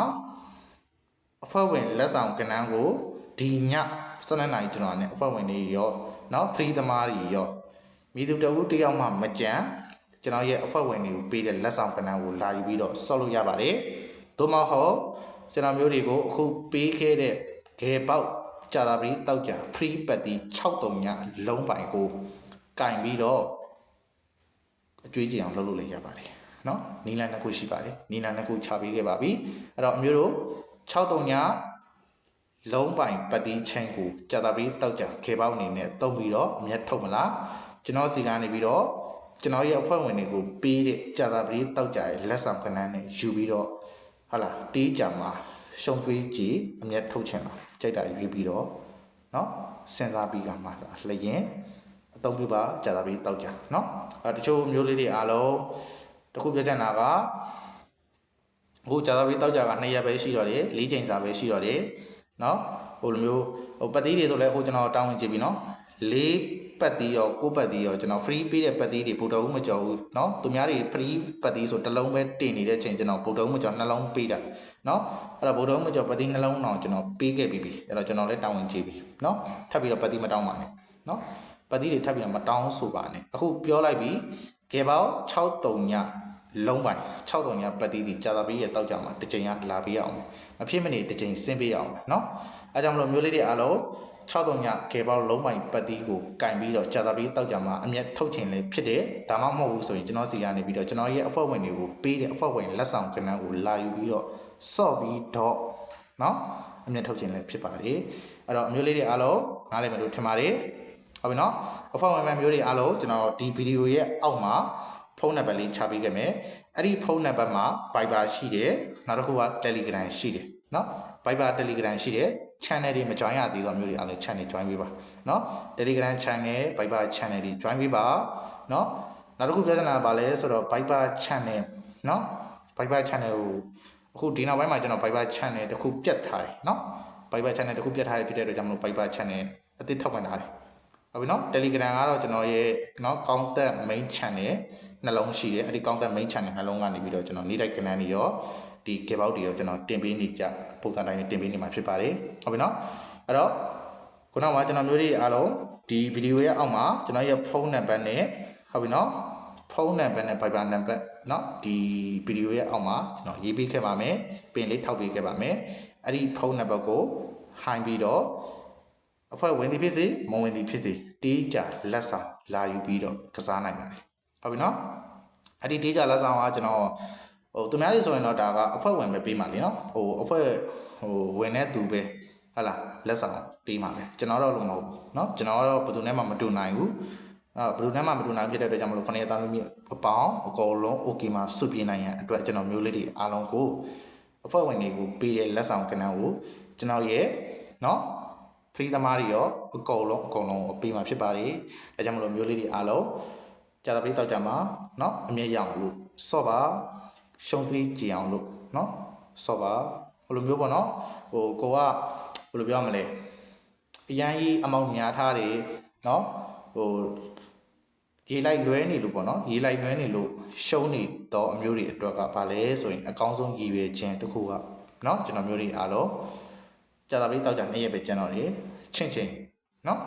အဖွဲ့ဝင်လက်ဆောင်ကဏ္ဍကိုဒီည12နာရီကျွန်တော်နဲ့အဖွဲ့ဝင်တွေရောနော်ဖရီသမားတွေရောမိသူတဦးတယောက်မှမကြံကျွန်တော်ရဲ့အဖွဲ့ဝင်တွေကိုပေးတဲ့လက်ဆောင်ကဏ္ဍကိုလာယူပြီးတော့ဆော့လို့ရပါတယ်သို့မဟုတ်ကျွန်တော်မျိုးတွေကိုအခုပေးခဲ့တဲ့ဂေပေါက်ကြာတာပရိတောက်ကြ free ပတ်တီ63ညလုံးပိုင်ကိုကင်ပြီးတော့အကျွေးကြအောင်လုပ်လို့လည်းရပါတယ်เนาะနီလန်နှစ်ခုရှိပါတယ်နီလန်နှစ်ခုချပေးခဲ့ပါပြီအဲ့တော့အမျိုးတို့63ညလုံးပိုင်ပတ်တီချင်းကိုကြာတာပရိတောက်ကြခေပေါက်အနေနဲ့တုံးပြီးတော့အမျက်ထုတ်မလားကျွန်တော်စီကနေပြီးတော့ကျွန်တော်ရဲ့အဖွဲ့ဝင်တွေကိုပေးတဲ့ကြာတာပရိတောက်ကြရဲ့လက်ဆောင်ကဏ္ဍနဲ့ယူပြီးတော့ဟုတ်လားတေးကြမှာရှုံးတွေးကြည့်အမျက်ထုတ်ချင်လားကြိုက်တာရွေးပြီးတော့เนาะစဉ်းစားပြီးကမှလျင်အသုံးပြုပါကြာတာပြီးတောက်ကြเนาะတချို့မျိုးလေးတွေအားလုံးတခုပြောချင်တာကအခုကြာတာပြီးတောက်ကြက2ရက်ပဲရှိတော့တယ်4ချိန်စာပဲရှိတော့တယ်เนาะဟိုလိုမျိုးဟိုပတ်သီးတွေဆိုလဲအခုကျွန်တော်တောင်းဝင်ကြည့်ပြီเนาะ4ပတ်သီးရော9ပတ်သီးရောကျွန်တော် free ပေးတဲ့ပတ်သီးတွေပို့တော့မကြော်ဘူးเนาะသူများတွေ free ပတ်သီးဆိုတစ်လုံးပဲတင်နေတဲ့ချိန်ကျွန်တော်ပို့တော့မကြော်နှလုံးပေးတာเนาะအဲ့တော့ဘိုးတော်မကျော်ပတ်တိနှလုံးအောင်ကျွန်တော်ပေးခဲ့ပြီးပြီအဲ့တော့ကျွန်တော်လည်းတောင်းဝင်ကြည့်ပြီเนาะထပ်ပြီးတော့ပတ်တိမတောင်းပါနဲ့เนาะပတ်တိတွေထပ်ပြီးတော့မတောင်းဆိုပါနဲ့အခုပြောလိုက်ပြီကေပေါင်း63ညလုံးပိုင်63ညပတ်တိဒီကြာတာပြီးရတောက်ကြမှာတစ်ချိန်ကလာပေးအောင်မဖြစ်မနေတစ်ချိန်ဆင်းပေးအောင်เนาะအဲကြောင့်မလို့မျိုးလေးတွေအားလုံး63ညကေပေါင်းလုံးပိုင်ပတ်တိကိုကင်ပြီးတော့ကြာတာပြီးတောက်ကြမှာအမျက်ထုတ်ခြင်းလည်းဖြစ်တယ်ဒါမှမဟုတ်ဘူးဆိုရင်ကျွန်တော်စီကနေပြီးတော့ကျွန်တော်ရဲ့အဖွဲ့ဝင်တွေကိုပေးတဲ့အဖွဲ့ဝင်လက်ဆောင်ကဏ္ဍကိုလာယူပြီးတော့ဆော့ပြီးတော့เนาะအမျက်ထုတ်ခြင်းလည်းဖြစ်ပါတယ်အဲ့တော့အမျိုးလေးတွေအားလုံးနားလည်မယ်လို့ထင်ပါတယ်ဟုတ်ပြီเนาะအဖွဲ့ဝင်မျိုးတွေအားလုံးကျွန်တော်ဒီဗီဒီယိုရဲ့အောက်မှာဖုန်းနံပါတ်လေးချပေးခဲ့မယ်အဲ့ဒီဖုန်းနံပါတ်မှာ Viber ရှိတယ်နောက်တစ်ခုက Telegram ရှိတယ်เนาะ Viber Telegram ရှိတယ် channel တွေမ join ရသေးတော့မျိုးတွေအားလုံး channel join ပေးပါเนาะ Telegram channel Viber channel တွေ join ပေးပါเนาะနောက်တစ်ခုပြောချင်တာကဘာလဲဆိုတော့ Viber channel เนาะ Viber channel ကိုအခုဒီနောက်ပိုင်းမှာကျွန်တော် Viber channel တခုပြတ်ထားတယ်เนาะ Viber channel တခုပြတ်ထားတယ်ဖြစ်တဲ့အတွက်ကြောင့်မလို့ Viber channel အသစ်ထောက်ပံ့ထားတယ်ဟုတ်ပြီเนาะ Telegram ကတော့ကျွန်တော်ရဲ့เนาะ contact main channel နှလုံးရှိတယ်အဲ့ဒီ contact main channel နှလုံးကနေပြီးတော့ကျွန်တော်နေ့တိုင်းကဏ္ဍတွေရောဒီ give out တွေရောကျွန်တော်တင်ပေးနေကြပုံစံတိုင်းတင်ပေးနေမှာဖြစ်ပါတယ်ဟုတ်ပြီเนาะအဲ့တော့ခုနကကျွန်တော်မျိုးတွေအားလုံးဒီဗီဒီယိုရဲ့အောက်မှာကျွန်တော်ရဲ့ဖုန်းနံပါတ်နဲ့ဟုတ်ပြီเนาะဖုန်းနံပါတ်နဲ့ Viber နံပါတ်เนาะဒီဗီဒီယိုရဲ့အောက်မှာကျွန်တော်ရေးပေးခဲ့ပါမယ်ပင်လေးထောက်ပေးခဲ့ပါမယ်အဲ့ဒီဖုန်းနံပါတ်ကိုဟိုင်းပြီးတော့အဖွဲ့ဝင်သည်ဖြစ်စေမဝင်သည်ဖြစ်စေတေးကြလက်ဆောင်လာယူပြီးတော့ကစားနိုင်ပါတယ်ဟုတ်ပြီเนาะအဲ့ဒီတေးကြလက်ဆောင်ကကျွန်တော်ဟိုသူများတွေဆိုရင်တော့ဒါကအဖွဲ့ဝင်ပဲပေးမှာလीเนาะဟိုအဖွဲ့ဟိုဝင်တဲ့သူပဲဟုတ်လားလက်ဆောင်ပေးမှာလေကျွန်တော်တော့လို့မဟုတ်ဘူးเนาะကျွန်တော်ကတော့ဘယ်သူနဲ့မှမတူနိုင်ဘူးဘယ်သူနဲ့မှမတူနိုင်ဖြစ်တဲ့အတွက်ကြောင့်မလို့ခொနည်းသားသမီးအပေါင်းအကုန်လုံး okay မှာစုပြနိုင်ရန်အတွက်ကျွန်တော်မျိုးလေးတွေအားလုံးကိုအဖွဲ့ဝင်တွေကိုပေးတဲ့လက်ဆောင်ကဏ္ဍကိုကျွန်တော်ရဲ့เนาะဖရီသမားတွေရောအကုန်လုံးပေးမှာဖြစ်ပါတယ်ဒါကြောင့်မလို့မျိုးလေးတွေအားလုံး ကြာသပတေးတောက်ကြမှာเนาะအမြဲရအောင်လို့စော့ပါရှုံးသွေးကြည်အောင်လို့เนาะစော့ပါဘယ်လိုမျိုးပေါ့เนาะဟိုကိုကဘယ်လိုပြောမလဲအရန်ကြီးအမောင်ညာထားတယ်เนาะဟိုရေလိုက်လွဲနေလို့ပေါ့เนาะရေလိုက်လွဲနေလို့ရှုံးနေတော့အမျိုးတွေအတွက်ကဘာလဲဆိုရင်အကောင်းဆုံးရည်ရွယ်ခြင်းတစ်ခုကเนาะကျွန်တော်မျိုးတွေအားလုံးကြာသပတေးတောက်ကြ2ရက်ပဲကျန်တော့တယ်ချင်းချင်းเนาะ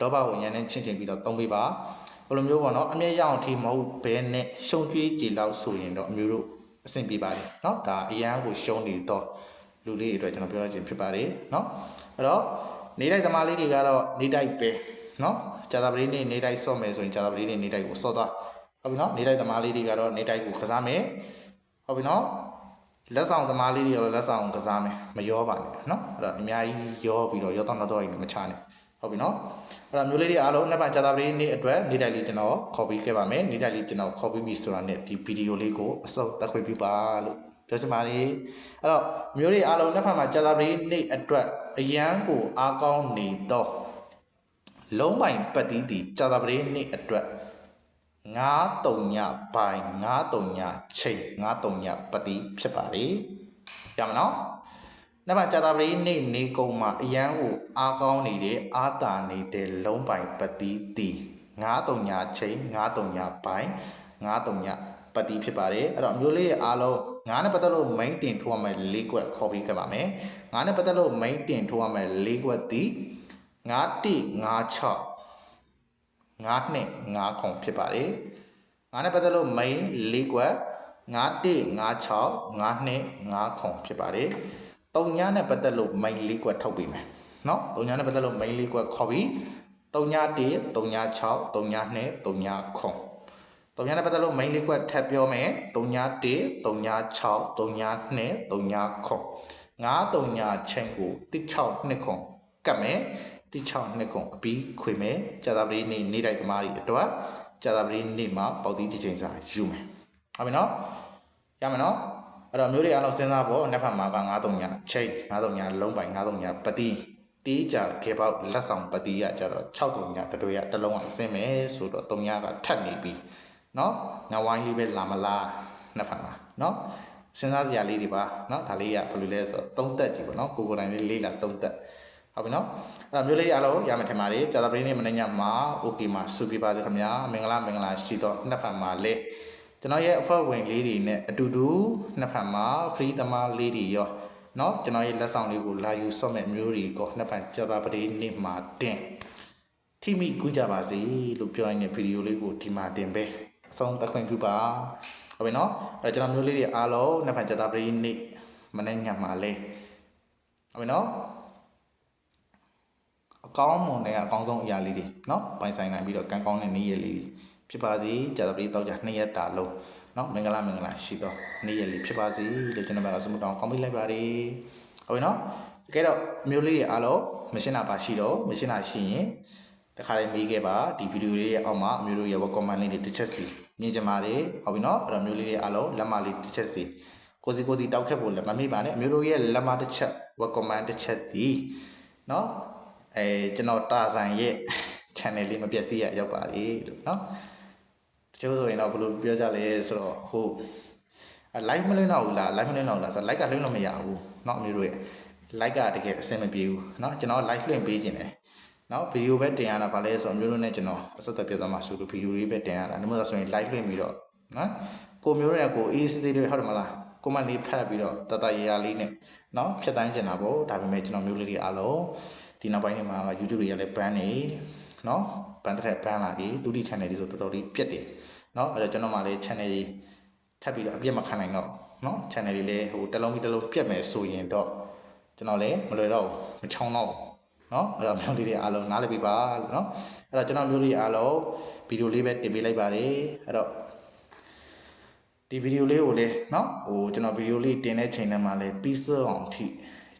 လောဘကိုရန်နဲ့ချင်းချင်းပြီးတော့သုံးပေးပါဘယ်လိုမျိုးပေါ့เนาะအမြဲရအောင်ထိမဟုတ်ဘဲနဲ့ရှုံကြွေးကြည်လောက်ဆိုရင်တော့အမျိုးတို့အဆင်ပြေပါတယ်เนาะဒါအရန်ကိုရှုံးနေတော့လူလေးတွေအတွက်ကျွန်တော်ပြောရခြင်းဖြစ်ပါတယ်เนาะအဲ့တော့နေတိုက်သမားလေးတွေကတော့နေတိုက်ပဲเนาะကြာသပတေးနေ့နေတိုက်ဆော့မယ်ဆိုရင်ကြာသပတေးနေ့နေတိုက်ကိုဆော့သွားဟုတ်ပြီเนาะနေတိုက်သမားလေးတွေကတော့နေတိုက်ကိုကစားမယ်ဟုတ်ပြီเนาะလက်ဆောင်သမားလေးတွေရောလက်ဆောင်ကစားမယ်မရောပါနဲ့เนาะအဲ့တော့အများကြီးရောပြီးတော့ရောတော့ရင်မချနဲ့ဟုတ်ပြီเนาะအဲ့တော့မျိုးလေးတွေအားလုံးနှစ်ပတ်ကြာသပတေးနေ့အတွက်နေတိုက်လေးကျွန်တော်ခေါ်ပြီးခဲ့ပါမယ်နေတိုက်လေးကျွန်တော်ခေါ်ပြီးပြီဆိုတာနဲ့ဒီဗီဒီယိုလေးကိုအစုံတက်ခွင့်ပြုပါလို့ပြောချင်ပါတယ်အဲ့တော့မျိုးလေးအားလုံးနှစ်ပတ်မှာကြာသပတေးနေ့အတွက်အရန်ကိုအားကောင်းနေတော့လုံးပိုင်ပတ်တီးတီကြာသပတေးနေ့အတွက်9-3ညပိုင်း9-3ညချိန်9-3ညပတ်တီးဖြစ်ပါတယ်ရမနော်နောက်မှကြာသပတေးနေ့နေကုန်းမှာအရန်ကိုအားကောင်းနေတဲ့အာတာနေတဲ့လုံးပိုင်ပတ်တီးတီ9-3ညချိန်9-3ညပိုင်း9-3ညပတ်တီးဖြစ်ပါတယ်အဲ့တော့မျိုးလေးရဲ့အားလုံး9နဲ့ပတ်သက်လို့ main တင်ထိုးရမယ်၄ကွက်ခေါ်ပြီးခဲ့ပါမယ်9နဲ့ပတ်သက်လို့ main တင်ထိုးရမယ်၄ကွက်တီ9-1-5-6 9-2-5 ခုဖြစ်ပါတယ်9နဲ့ပတ်သက်လို့ main ၄ကွက်9-1-5-6 9-2-5 ခုဖြစ်ပါတယ်3ညနဲ့ပတ်သက်လို့ main ၄ကွက်ထုတ်ပေးမယ်เนาะ3ညနဲ့ပတ်သက်လို့ main ၄ကွက်ခေါ်ပြီး3ည1 3ည6 3ည2 3ညခု3ညနဲ့ပတ်သက်လို့ main ၄ကွက်ထပ်ပြောမယ်3ည1 3ည6 3ည2 3ညခု9 3ညချင်းကို16နှစ်ခုကတ်မယ်16နှစ်ခုအပြီးခွေမယ်ကြာသပတေးနေ့နေတိုက်သမားတွေအတွက်ကြာသပတေးနေ့မှာပေါက်တီးတစ်ချိန်စာယူမယ်ဟုတ်ပြီနော်ရမယ်နော်အဲ့တော့မျိုးတွေအားလုံးစဉ်းစားဖို့နှစ်ဖက်မှာက9-3ညချိန်9-3ညလုံးပိုင်9-3ညပတိတီးကြခေပေါက်လက်ဆောင်ပတိရကြတော့6-3ညတတွေရတစ်လုံးအစင်းမယ်ဆိုတော့3ညကထပ်နေပြီနော်ငါဝိုင်းလေးပဲလာမလားနှစ်ဖက်မှာနော်စဉ်းစားစရာလေးတွေပါနော်ဒါလေးကဘယ်လိုလဲဆိုတော့3သက်ကြည့်ပေါ့နော်ကိုယ်တိုင်လေးလေးလာ3သက်ဟုတ်ပြီနော်အဲ့တော့မျိုးလေးအားလုံးရမယ်ထင်ပါတယ်ကြာသပတေးနေ့မနေ့ညမှာ okay မှာစုပြပါစေခင်ဗျာမင်္ဂလာရှိတော့နှစ်ဖက်မှာလေကျွန်တော်ရဲ့အဖွဲ့ဝင်လေးတွေနဲ့အတူတူနှစ်ဖက်မှာ free သမားလေးတွေရောเนาะကျွန်တော်ရဲ့လက်ဆောင်လေးကိုလာယူဆော့မဲ့မျိုးတွေကိုနှစ်ဖက်ကြာသပတေးနေ့မှာတင်ထိမိကူးကြပါစေလို့ပြောရင်းနဲ့ဗီဒီယိုလေးကိုဒီမှာတင်ပဲအဆုံးသတ်ခွင့်ပြုပါဟုတ်ပြီเนาะအဲ့ကျွန်တော်မျိုးလေးတွေအားလုံးနှစ်ဖက်ကြာသပတေးနေ့မနေ့ညမှာလေဟုတ်ပြီเนาะအကောင်းမွန်တဲ့အကောင်းဆုံးအရာလေးတွေเนาะပိုင်ဆိုင်နိုင်ပြီးတော့ကံကောင်းတဲ့နေ့ရက်လေးဖြစ်ပါစေကြာသပတေးတောက်ကြ2ရက်တာလုံးเนาะမင်္ဂလာရှိတော့နေ့ရက်လေးဖြစ်ပါစေလို့ကျွန်တော်ကစမှုတောင်းကောင်းပေးလိုက်ပါတယ်ဟုတ်ပြီเนาะတကယ်တော့မျိုးလေးတွေအားလုံးမရှင်းတာပါရှိတော့မရှင်းတာရှိရင်တခါလေးမေးခဲ့ပါဒီဗီဒီယိုလေးရဲ့အောက်မှာအမျိုးတို့ရဲ့ comment လေးတွေတစ်ချက်စီမြင်ကြပါလေဟုတ်ပြီเนาะအဲ့တော့မျိုးလေးတွေအားလုံးလက်မလေးတစ်ချက်စီကိုစီတောက်ခက်ဖို့လည်းမမေ့ပါနဲ့အမျိုးတို့ရဲ့လက်မတစ်ချက် comment တစ်ချက်ဒီเนาะကျွန်တော်တာဆိုင်ရဲ့ channel လေးမပြတ်စီရရောက်ပါလေလို့เนาะတချို့ဆိုရင်တော့ဘယ်လိုပြောကြလဲဆိုတော့ဟို live မလွှင့်တော့ဘူးလား live မလွှင့်တော့ဘူးလားဆိုတော့ live ကလွှင့်လို့မရဘူးเนาะအမျိုးတို့ရဲ့ live ကတကယ်အဆင်မပြေဘူးเนาะကျွန်တော် live လွှင့်ပေးခြင်းတယ်เนาะဗီဒီယိုပဲတင်ရတာဗာလဲဆိုတော့အမျိုးတို့နဲ့ကျွန်တော်အဆက်အသွယ်ပြတ်သွားမှာဆိုလို့ဗီဒီယိုလေးပဲတင်ရတာဒါမှမဟုတ်ဆိုရင် live လွှင့်ပြီးတော့เนาะကိုမျိုးနဲ့ကိုအေးစစ်စစ်လေးဟုတ်တယ်မလားကိုမလေးဖတ်ပြီးတော့တတရရလေးနဲ့เนาะဖြတ်တိုင်းကျင်တာပေါ့ဒါပေမဲ့ကျွန်တော်မျိုးလေးတွေအားလုံးဒီနောက်ပိုင်းတွေမှာ YouTube တွေရလဲ ban နေเนาะ ban တဲ့ ban လာပြီဒုတိယ channel တွေဆိုတော်တော်လေးပြတ်တယ်เนาะအဲ့တော့ကျွန်တော်မှလည်း channel တွေထပ်ပြီးတော့အပြတ်မခံနိုင်တော့เนาะ channel တွေလည်းဟိုတစ်လုံးပြီးတစ်လုံးပြတ်မယ်ဆိုရင်တော့ကျွန်တော်လည်းမလွယ်တော့မချောင်းတော့เนาะအဲ့တော့မျိုးလေးတွေအားလုံးနားလည်ပြီပါလို့เนาะအဲ့တော့ကျွန်တော်မျိုးလေးအားလုံးဗီဒီယိုလေးပဲတင်ပေးလိုက်ပါတယ်အဲ့တော့ဒီဗီဒီယိုလေးကိုလည်းเนาะဟိုကျွန်တော်ဗီဒီယိုလေးတင်တဲ့ချိန်ထဲမှာလည်းပြီးစောအောင်ထိ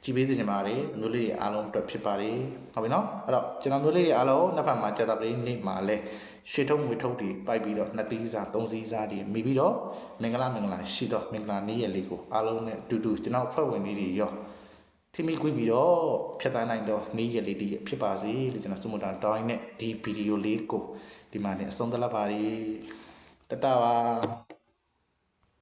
ကြည့်ပေးစီနေပါတယ်မျိုးလေးတွေအားလုံးအတွက်ဖြစ်ပါတယ်ဟုတ်ပြီနော်အဲ့တော့ကျွန်တော်မျိုးလေးတွေအားလုံးနှစ်ဖက်မှာကြာသပတေးနေ့မှာလဲရွှေထုံးငွေထုံးတွေပိုက်ပြီးတော့2သီးစား3သီးစားတွေမိပြီးတော့မင်္ဂလာရှိတော့မင်္ဂလာနေ့ရက်လေးကိုအားလုံးနဲ့အတူတူကျွန်တော်ဖွဲ့ဝင်လေးတွေရောထိမိခွေးပြီးတော့ဖြတ်တန်းနိုင်တော့နေ့ရက်လေးတည်းဖြစ်ပါစေလို့ကျွန်တော်စမတာတောင်းနဲ့ဒီဗီဒီယိုလေးကိုဒီ ဒီမှာနေအဆုံးသတ်ပါရီတတပါ